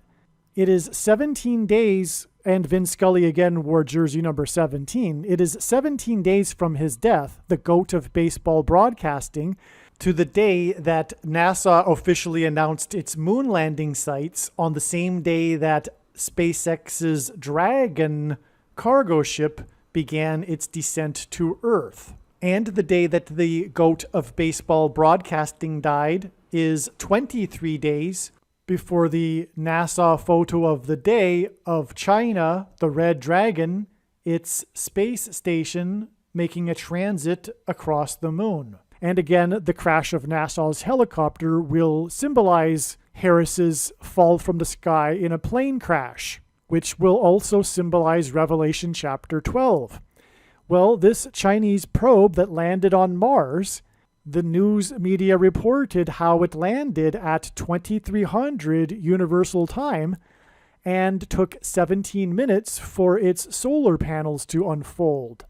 it is 17 days, and Vin Scully again wore jersey number 17. It is 17 days from his death, the GOAT of baseball broadcasting, to the day that NASA officially announced its moon landing sites on the same day that SpaceX's Dragon cargo ship began its descent to Earth. And the day that the GOAT of baseball broadcasting died is 23 days before the NASA photo of the day of China, the Red Dragon, its space station, making a transit across the moon. And again, the crash of NASA's helicopter will symbolize Harris's fall from the sky in a plane crash, which will also symbolize Revelation chapter 12. Well, this Chinese probe that landed on Mars, the news media reported how it landed at 2300 Universal Time and took 17 minutes for its solar panels to unfold.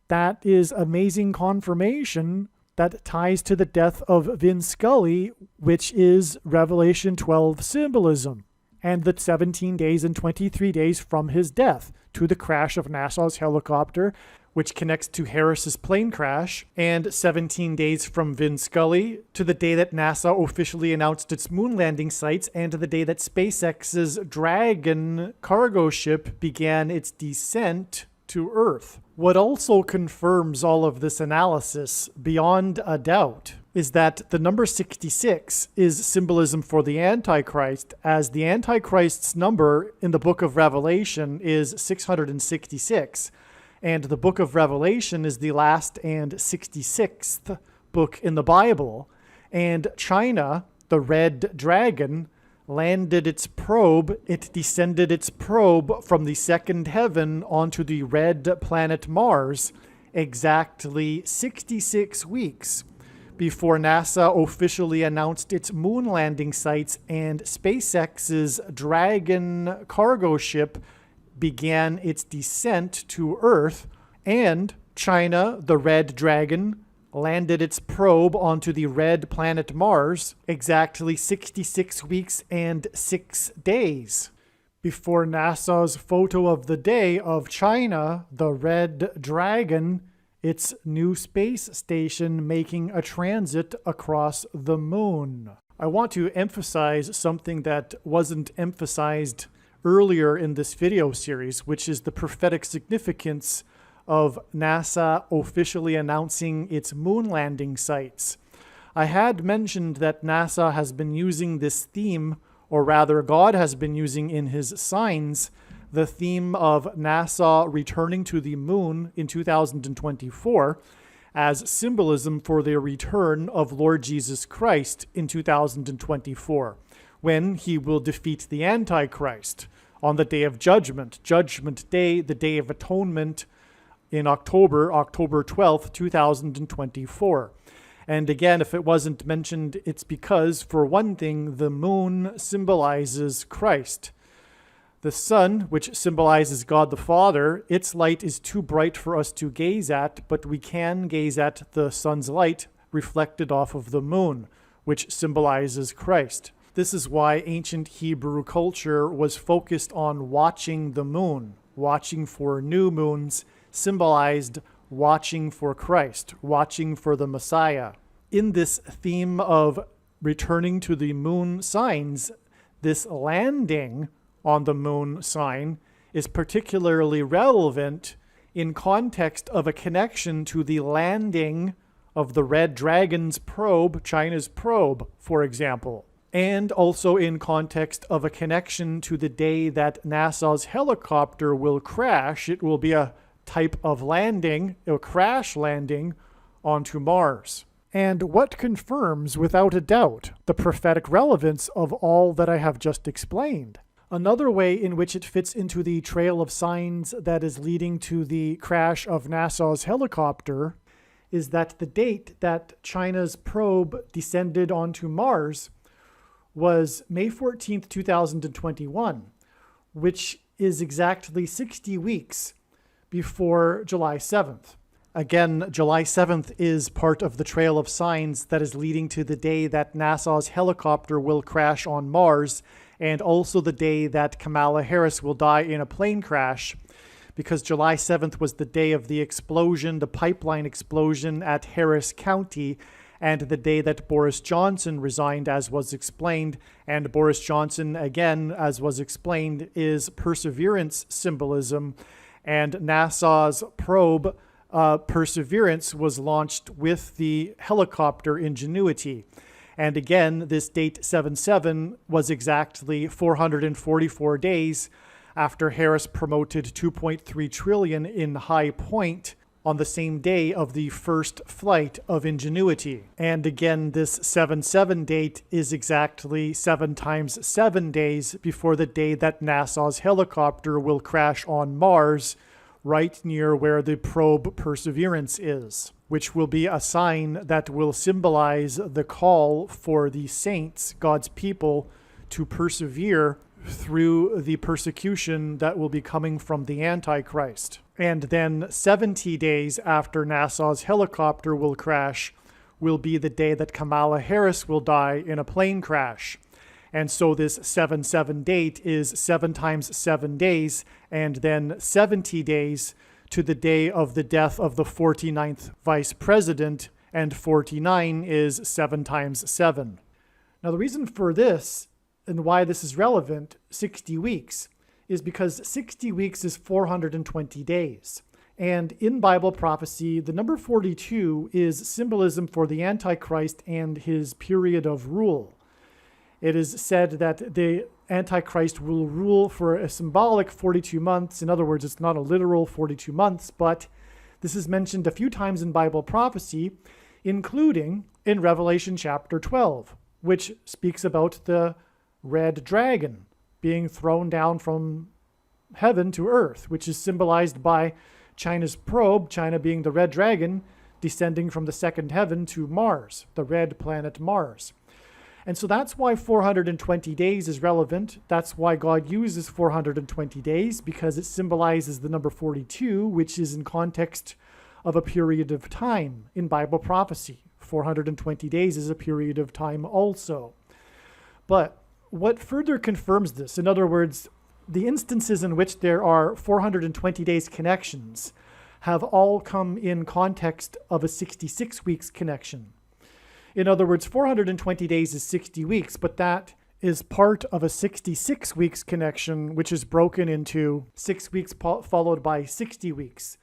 That is amazing confirmation that ties to the death of Vin Scully, which is Revelation 12 symbolism, and the 17 days and 23 days from his death to the crash of NASA's helicopter, which connects to Harris's plane crash, and 17 days from Vin Scully to the day that NASA officially announced its moon landing sites, and to the day that SpaceX's Dragon cargo ship began its descent to Earth. What also confirms all of this analysis beyond a doubt is that the number 66 is symbolism for the Antichrist, as the Antichrist's number in the book of Revelation is 666. And the book of Revelation is the last and 66th book in the Bible. And China, the red dragon, landed its probe. It descended its probe from the second heaven onto the red planet Mars exactly 66 weeks before NASA officially announced its moon landing sites and SpaceX's Dragon cargo ship began its descent to Earth. And China, the red dragon, landed its probe onto the red planet Mars exactly 66 weeks and 6 days before NASA's photo of the day of China, the red dragon, its new space station making a transit across the moon. I want to emphasize something that wasn't emphasized earlier in this video series, which is the prophetic significance of NASA officially announcing its moon landing sites. I had mentioned that NASA has been using this theme, or rather God has been using in his signs, the theme of NASA returning to the moon in 2024 as symbolism for the return of Lord Jesus Christ in 2024, when he will defeat the Antichrist on the Day of Judgment, Judgment Day, the Day of Atonement, in October 12th, 2024. And again, if it wasn't mentioned, it's because, for one thing, the moon symbolizes Christ. The sun, which symbolizes God the Father, its light is too bright for us to gaze at, but we can gaze at the sun's light reflected off of the moon, which symbolizes Christ. This is why ancient Hebrew culture was focused on watching the moon. Watching for new moons symbolized watching for Christ, watching for the Messiah. In this theme of returning to the moon signs, this landing on the moon sign is particularly relevant in context of a connection to the landing of the red dragon's probe, China's probe, for example. And also in context of a connection to the day that NASA's helicopter will crash. It will be a type of landing, a crash landing onto Mars. And what confirms, without a doubt, the prophetic relevance of all that I have just explained? Another way in which it fits into the trail of signs that is leading to the crash of NASA's helicopter is that the date that China's probe descended onto Mars was May 14th, 2021, which is exactly 60 weeks before July 7th. Again, July 7th is part of the trail of signs that is leading to the day that NASA's helicopter will crash on Mars, and also the day that Kamala Harris will die in a plane crash, because July 7th was the day of the explosion, the pipeline explosion at Harris County, and the day that Boris Johnson resigned, as was explained. And Boris Johnson, again, as was explained, is perseverance symbolism. And NASA's probe, Perseverance, was launched with the helicopter Ingenuity. And again, this date 7/7 was exactly 444 days after Harris promoted $2.3 trillion in High Point on the same day of the first flight of Ingenuity. And again, this 7/7 date is exactly 7 times 7 days before the day that NASA's helicopter will crash on Mars, right near where the probe Perseverance is, which will be a sign that will symbolize the call for the saints, God's people, to persevere through the persecution that will be coming from the Antichrist. And then 70 days after NASA's helicopter will crash will be the day that Kamala Harris will die in a plane crash. And so this 7/7 date is 7 times 7 days, and then 70 days to the day of the death of the 49th vice president, and 49 is 7 times 7. Now the reason for this and why this is relevant, 60 weeks, is because 60 weeks is 420 days. And in Bible prophecy, the number 42 is symbolism for the Antichrist and his period of rule. It is said that the Antichrist will rule for a symbolic 42 months. In other words, it's not a literal 42 months, but this is mentioned a few times in Bible prophecy. including in Revelation chapter 12, which speaks about the red dragon being thrown down from heaven to earth, which is symbolized by China's probe, China being the red dragon, descending from the second heaven to Mars, the red planet Mars. And so that's why 420 days is relevant. That's why God uses 420 days, because it symbolizes the number 42, which is in context of a period of time in Bible prophecy. 420 days is a period of time also. But what further confirms this, in other words, the instances in which there are 420 days connections have all come in context of a 66 weeks connection. In other words, 420 days is 60 weeks, but that is part of a 66 weeks connection, which is broken into 6 weeks followed by 60 weeks.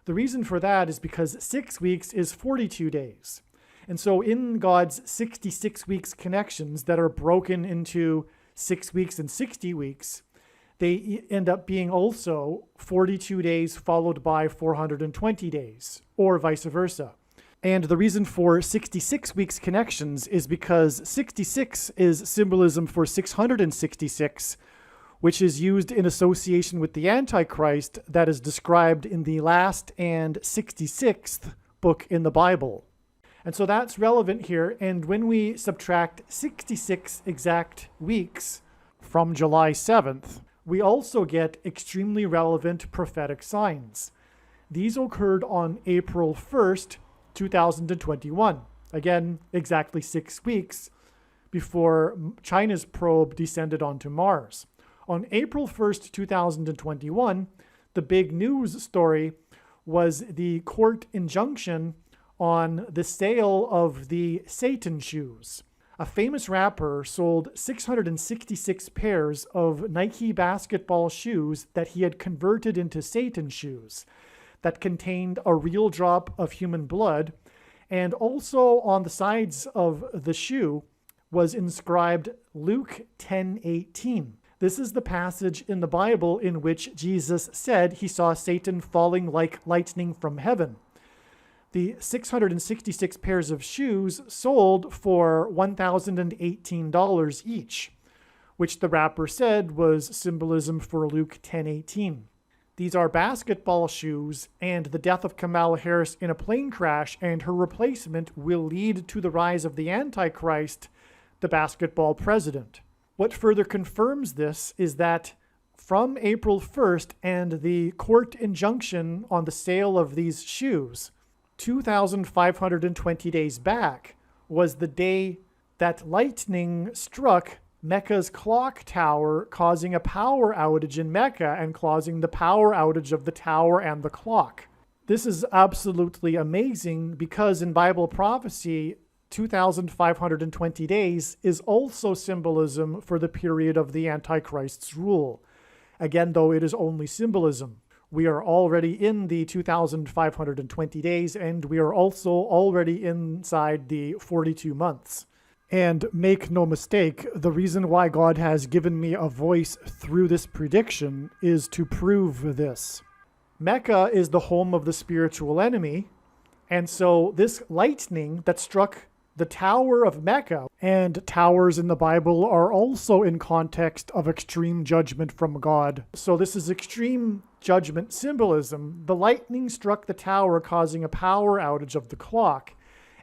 The reason for that is because 6 weeks is 42 days. And so in God's 66 weeks connections that are broken into 6 weeks and 60 weeks, they end up being also 42 days followed by 420 days, or vice versa. And the reason for 66 weeks connections is because 66 is symbolism for 666, which is used in association with the Antichrist that is described in the last and 66th book in the Bible. And so that's relevant here. And when we subtract 66 exact weeks from July 7th, we also get extremely relevant prophetic signs. These occurred on April 1st, 2021. Again, exactly 6 weeks before China's probe descended onto Mars. On April 1st, 2021, the big news story was the court injunction on the sale of the Satan shoes. A famous rapper sold 666 pairs of Nike basketball shoes that he had converted into Satan shoes that contained a real drop of human blood, and also on the sides of the shoe was inscribed Luke 10:18. This is the passage in the Bible in which Jesus said he saw Satan falling like lightning from heaven. The 666 pairs of shoes sold for $1,018 each, which the rapper said was symbolism for Luke 10:18. These are basketball shoes, and the death of Kamala Harris in a plane crash and her replacement will lead to the rise of the Antichrist, the basketball president. What further confirms this is that from April 1st and the court injunction on the sale of these shoes, 2,520 days back was the day that lightning struck Mecca's clock tower, causing a power outage in Mecca and causing the power outage of the tower and the clock. This is absolutely amazing because in Bible prophecy, 2,520 days is also symbolism for the period of the Antichrist's rule. Again, though it is only symbolism. We are already in the 2,520 days, and we are also already inside the 42 months. And make no mistake, the reason why God has given me a voice through this prediction is to prove this. Mecca is the home of the spiritual enemy, and so this lightning that struck the Tower of Mecca, and towers in the Bible are also in context of extreme judgment from God. So this is extreme judgment symbolism. The lightning struck the tower, causing a power outage of the clock.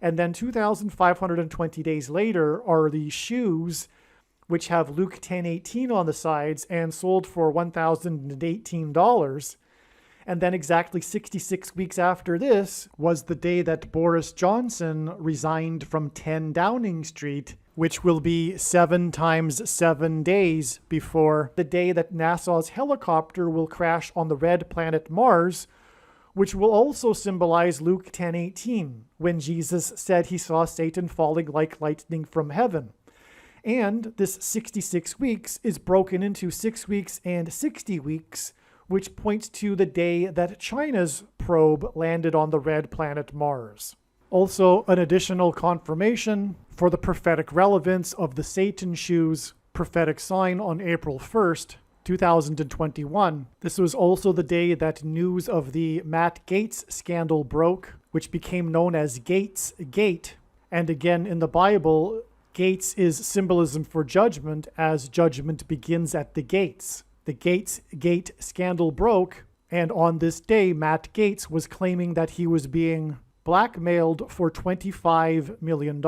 And then 2,520 days later are the shoes, which have Luke 10:18 on the sides and sold for $1,018. And then exactly 66 weeks after this was the day that Boris Johnson resigned from 10 Downing Street, which will be 7 times 7 days before the day that NASA's helicopter will crash on the red planet Mars, which will also symbolize Luke 10:18, when Jesus said he saw Satan falling like lightning from heaven. And this 66 weeks is broken into 6 weeks and 60 weeks, which points to the day that China's probe landed on the red planet Mars. Also, an additional confirmation for the prophetic relevance of the Satan shoes prophetic sign on April 1st, 2021. This was also the day that news of the Matt Gaetz scandal broke, which became known as Gates Gate. And again, in the Bible, gates is symbolism for judgment, as judgment begins at the gates. The Gates Gate scandal broke, and on this day, Matt Gaetz was claiming that he was being blackmailed for $25 million.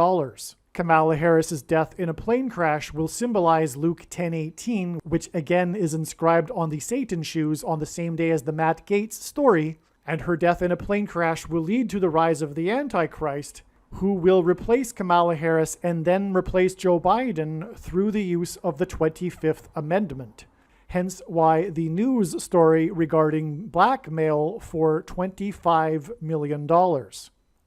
Kamala Harris's death in a plane crash will symbolize Luke 10:18, which again is inscribed on the Satan shoes on the same day as the Matt Gaetz story, and her death in a plane crash will lead to the rise of the Antichrist, who will replace Kamala Harris and then replace Joe Biden through the use of the 25th Amendment. Hence why the news story regarding blackmail for $25 million.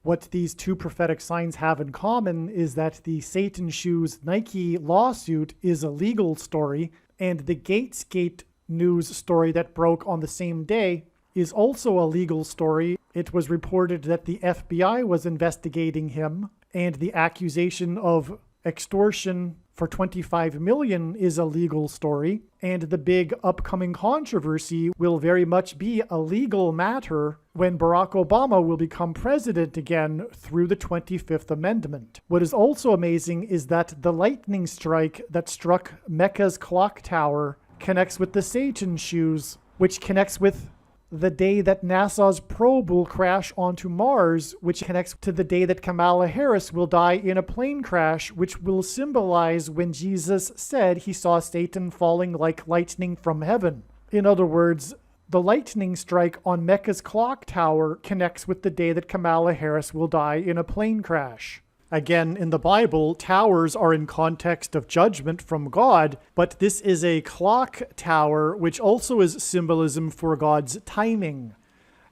What these two prophetic signs have in common is that the Satan Shoes Nike lawsuit is a legal story, and the Gatesgate news story that broke on the same day is also a legal story. It was reported that the FBI was investigating him, and the accusation of extortion for $25 million is a legal story, and the big upcoming controversy will very much be a legal matter when Barack Obama will become president again through the 25th Amendment. What is also amazing is that the lightning strike that struck Mecca's clock tower connects with the Satan shoes, which connects with the day that NASA's probe will crash onto Mars, which connects to the day that Kamala Harris will die in a plane crash, which will symbolize when Jesus said he saw Satan falling like lightning from heaven. In other words, the lightning strike on Mecca's clock tower connects with the day that Kamala Harris will die in a plane crash. Again, in the Bible, towers are in context of judgment from God, but this is a clock tower, which also is symbolism for God's timing.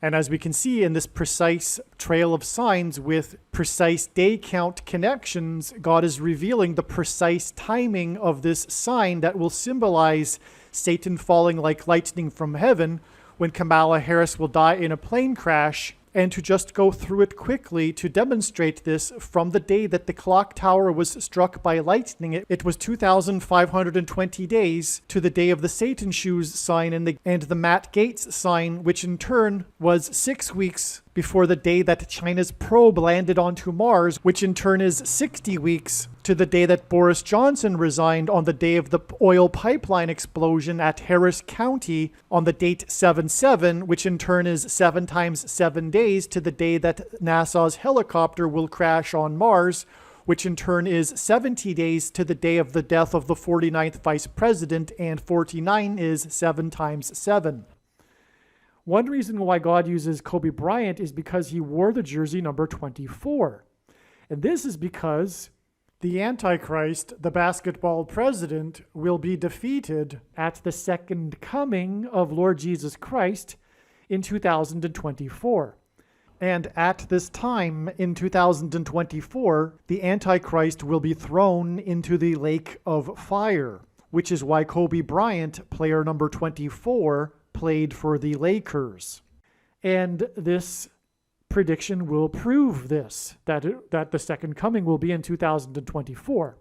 And as we can see in this precise trail of signs with precise day count connections, God is revealing the precise timing of this sign that will symbolize Satan falling like lightning from heaven when Kamala Harris will die in a plane crash. And to just go through it quickly to demonstrate this, from the day that the clock tower was struck by lightning, it was 2,520 days to the day of the Satan Shoes sign and the Matt Gaetz sign, which in turn was 6 weeks before the day that China's probe landed onto Mars, which in turn is 60 weeks to the day that Boris Johnson resigned on the day of the oil pipeline explosion at Harris County on the date 7/7, which in turn is 7 times 7 days to the day that NASA's helicopter will crash on Mars, which in turn is 70 days to the day of the death of the 49th Vice President, and 49 is 7 times 7. One reason why God uses Kobe Bryant is because he wore the jersey number 24. And this is because the Antichrist, the basketball president, will be defeated at the second coming of Lord Jesus Christ in 2024. And at this time in 2024, the Antichrist will be thrown into the lake of fire, which is why Kobe Bryant, player number 24, played for the Lakers. And this prediction will prove this, that the second coming will be in 2024.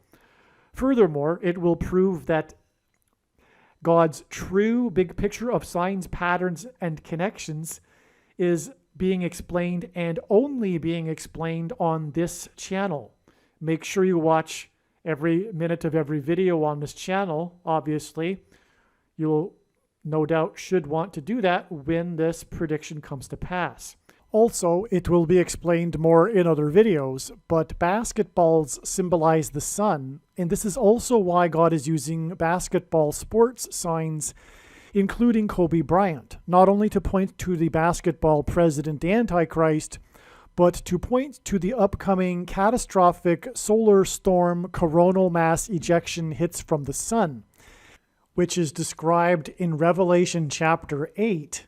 Furthermore, it will prove that God's true big picture of signs, patterns, and connections is being explained and only being explained on this channel. Make sure you watch every minute of every video on this channel. Obviously, you'll no doubt should want to do that when this prediction comes to pass. Also, it will be explained more in other videos, but basketballs symbolize the sun, and this is also why God is using basketball sports signs, including Kobe Bryant, not only to point to the basketball president Antichrist, but to point to the upcoming catastrophic solar storm coronal mass ejection hits from the sun, which is described in Revelation chapter 8.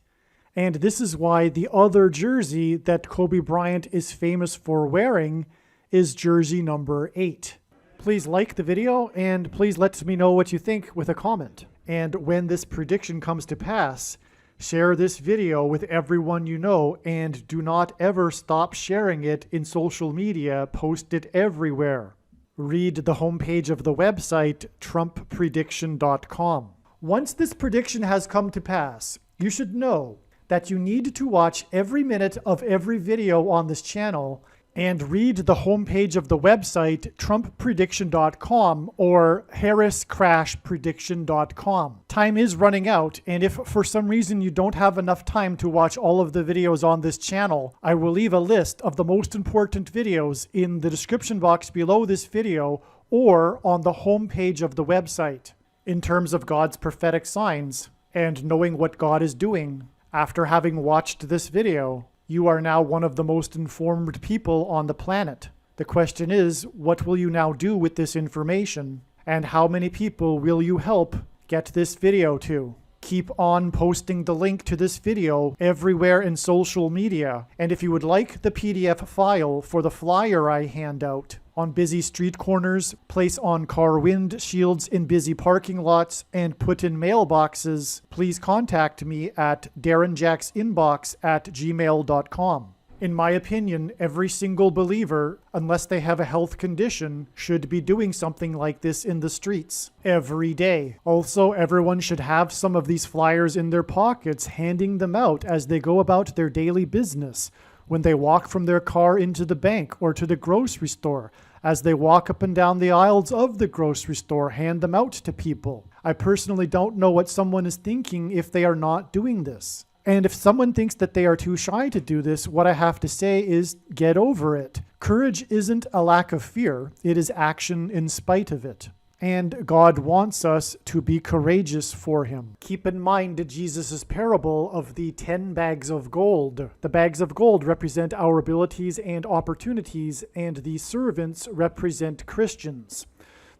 And this is why the other jersey that Kobe Bryant is famous for wearing is jersey number 8. Please like the video and please let me know what you think with a comment. And when this prediction comes to pass, share this video with everyone you know and do not ever stop sharing it in social media. Post it everywhere. Read the homepage of the website, TrumpPrediction.com. Once this prediction has come to pass, you should know that you need to watch every minute of every video on this channel and read the homepage of the website trumpprediction.com or harriscrashprediction.com. Time is running out, and if for some reason you don't have enough time to watch all of the videos on this channel, I will leave a list of the most important videos in the description box below this video or on the homepage of the website. In terms of God's prophetic signs and knowing what God is doing, after having watched this video, you are now one of the most informed people on the planet. The question is, what will you now do with this information? And how many people will you help get this video to? Keep on posting the link to this video everywhere in social media. And if you would like the PDF file for the flyer I hand out on busy street corners, place on car windshields in busy parking lots, and put in mailboxes, please contact me at darrenjacksinbox@gmail.com. In my opinion, every single believer, unless they have a health condition, should be doing something like this in the streets every day. Also, everyone should have some of these flyers in their pockets, handing them out as they go about their daily business, when they walk from their car into the bank or to the grocery store. As they walk up and down the aisles of the grocery store, hand them out to people. I personally don't know what someone is thinking if they are not doing this. And if someone thinks that they are too shy to do this, what I have to say is get over it. Courage isn't a lack of fear, it is action in spite of it. And God wants us to be courageous for him. Keep in mind Jesus' parable of the 10 bags of gold. The bags of gold represent our abilities and opportunities, and the servants represent Christians.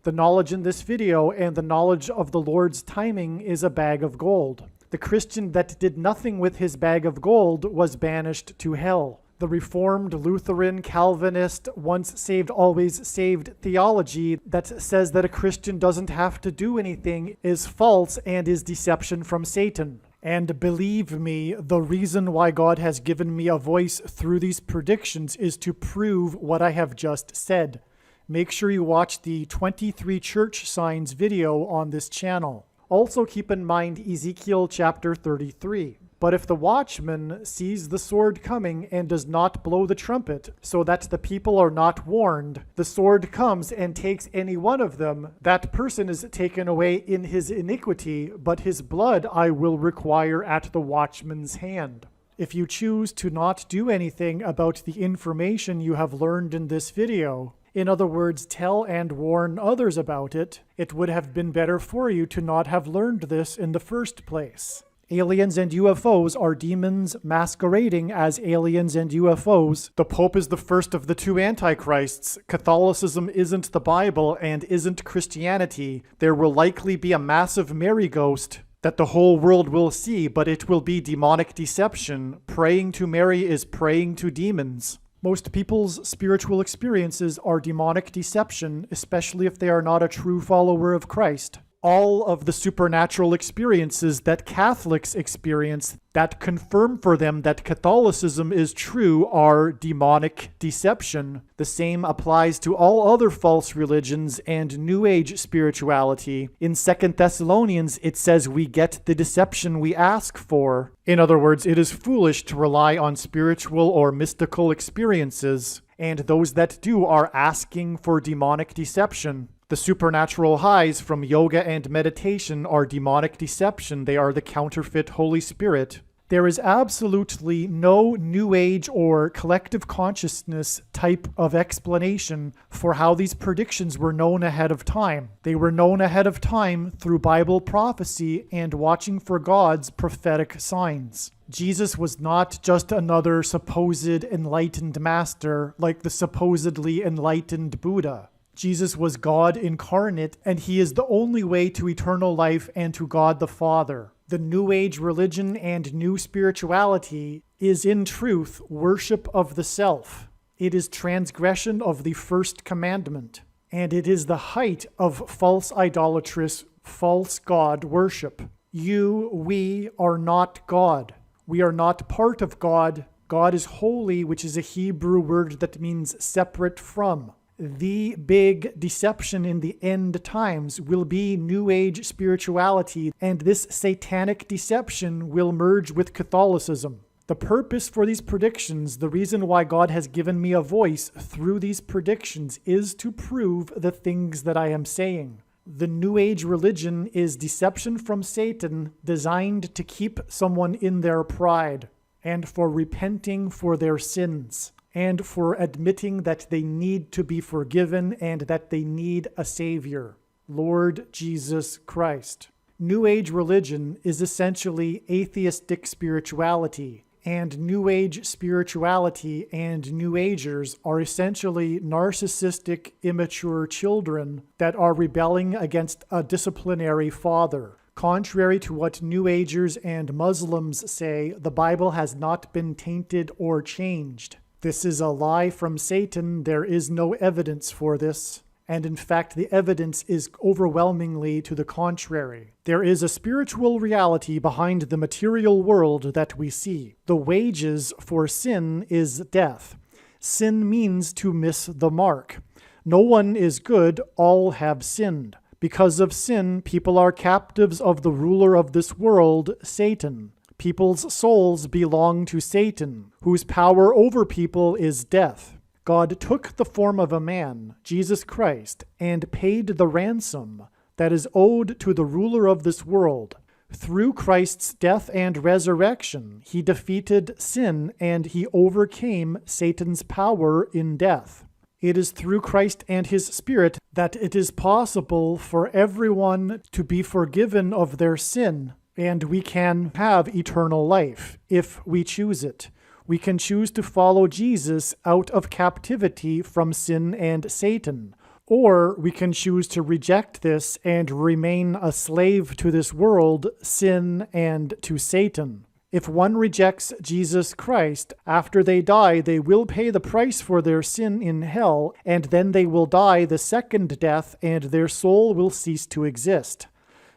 The knowledge in this video and the knowledge of the Lord's timing is a bag of gold. The Christian that did nothing with his bag of gold was banished to hell. The Reformed, Lutheran, Calvinist, once saved, always saved theology that says that a Christian doesn't have to do anything is false and is deception from Satan. And believe me, the reason why God has given me a voice through these predictions is to prove what I have just said. Make sure you watch the 23 church signs video on this channel. Also keep in mind Ezekiel chapter 33. But if the watchman sees the sword coming and does not blow the trumpet, so that the people are not warned, the sword comes and takes any one of them, that person is taken away in his iniquity, but his blood I will require at the watchman's hand. If you choose to not do anything about the information you have learned in this video, in other words, tell and warn others about it, it would have been better for you to not have learned this in the first place. Aliens and UFOs are demons masquerading as aliens and UFOs. The Pope is the first of the two antichrists. Catholicism isn't the Bible and isn't Christianity. There will likely be a massive Mary ghost that the whole world will see, but it will be demonic deception. Praying to Mary is praying to demons. Most people's spiritual experiences are demonic deception, especially if they are not a true follower of Christ. All of the supernatural experiences that Catholics experience that confirm for them that Catholicism is true are demonic deception. The same applies to all other false religions and New Age spirituality. In 2 Thessalonians, it says we get the deception we ask for. In other words, it is foolish to rely on spiritual or mystical experiences, and those that do are asking for demonic deception. The supernatural highs from yoga and meditation are demonic deception. They are the counterfeit Holy Spirit. There is absolutely no New Age or collective consciousness type of explanation for how these predictions were known ahead of time. They were known ahead of time through Bible prophecy and watching for God's prophetic signs. Jesus was not just another supposed enlightened master like the supposedly enlightened Buddha. Jesus was God incarnate, and he is the only way to eternal life and to God the Father. The New Age religion and new spirituality is in truth worship of the self. It is transgression of the first commandment, and it is the height of false idolatrous, false God worship. We are not God. We are not part of God. God is holy, which is a Hebrew word that means separate from. The big deception in the end times will be New Age spirituality, and this satanic deception will merge with Catholicism. The purpose for these predictions, the reason why God has given me a voice through these predictions, is to prove the things that I am saying. The New Age religion is deception from Satan designed to keep someone in their pride and for repenting for their sins and for admitting that they need to be forgiven and that they need a Savior, Lord Jesus Christ. New Age religion is essentially atheistic spirituality, and New Age spirituality and New Agers are essentially narcissistic, immature children that are rebelling against a disciplinary father. Contrary to what New Agers and Muslims say, the Bible has not been tainted or changed. This is a lie from Satan. There is no evidence for this. And in fact, the evidence is overwhelmingly to the contrary. There is a spiritual reality behind the material world that we see. The wages for sin is death. Sin means to miss the mark. No one is good, all have sinned. Because of sin, people are captives of the ruler of this world, Satan. People's souls belong to Satan, whose power over people is death. God took the form of a man, Jesus Christ, and paid the ransom that is owed to the ruler of this world. Through Christ's death and resurrection, he defeated sin and he overcame Satan's power in death. It is through Christ and his Spirit that it is possible for everyone to be forgiven of their sin, and we can have eternal life if we choose it. We can choose to follow Jesus out of captivity from sin and Satan, or we can choose to reject this and remain a slave to this world, sin, and to Satan. If one rejects Jesus Christ, after they die, they will pay the price for their sin in hell, and then they will die the second death, and their soul will cease to exist.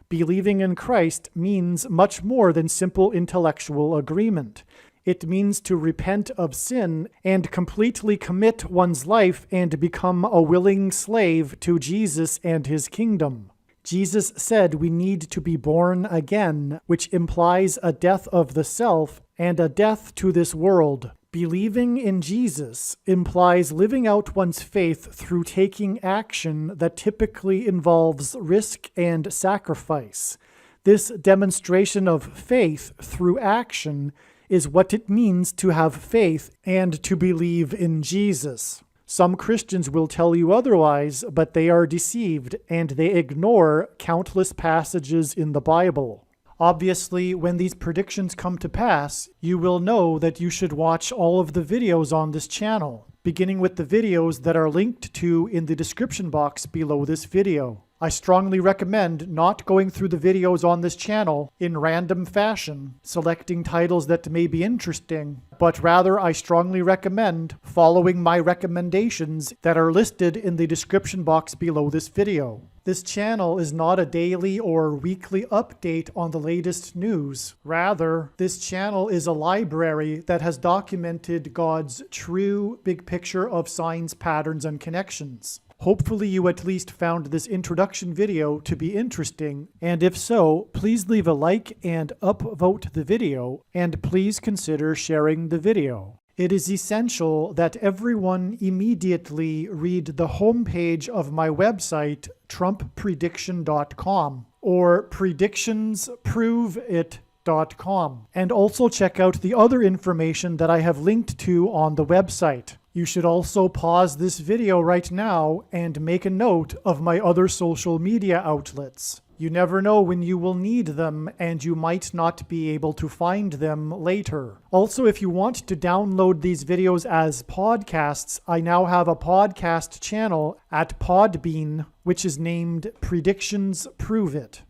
Believing in Christ means much more than simple intellectual agreement. It means to repent of sin and completely commit one's life and become a willing slave to Jesus and his kingdom. Jesus said we need to be born again, which implies a death of the self and a death to this world. Believing in Jesus implies living out one's faith through taking action that typically involves risk and sacrifice. This demonstration of faith through action is what it means to have faith and to believe in Jesus. Some Christians will tell you otherwise, but they are deceived and they ignore countless passages in the Bible. Obviously, when these predictions come to pass, you will know that you should watch all of the videos on this channel, beginning with the videos that are linked to in the description box below this video. I strongly recommend not going through the videos on this channel in random fashion, selecting titles that may be interesting, but rather I strongly recommend following my recommendations that are listed in the description box below this video. This channel is not a daily or weekly update on the latest news. Rather, this channel is a library that has documented God's true big picture of signs, patterns, and connections. Hopefully you at least found this introduction video to be interesting, and if so, please leave a like and upvote the video, and please consider sharing the video. It is essential that everyone immediately read the homepage of my website, TrumpPrediction.com, or PredictionsProveIt.com, and also check out the other information that I have linked to on the website. You should also pause this video right now and make a note of my other social media outlets. You never know when you will need them, and you might not be able to find them later. Also, if you want to download these videos as podcasts, I now have a podcast channel at Podbean, which is named Predictions Prove It.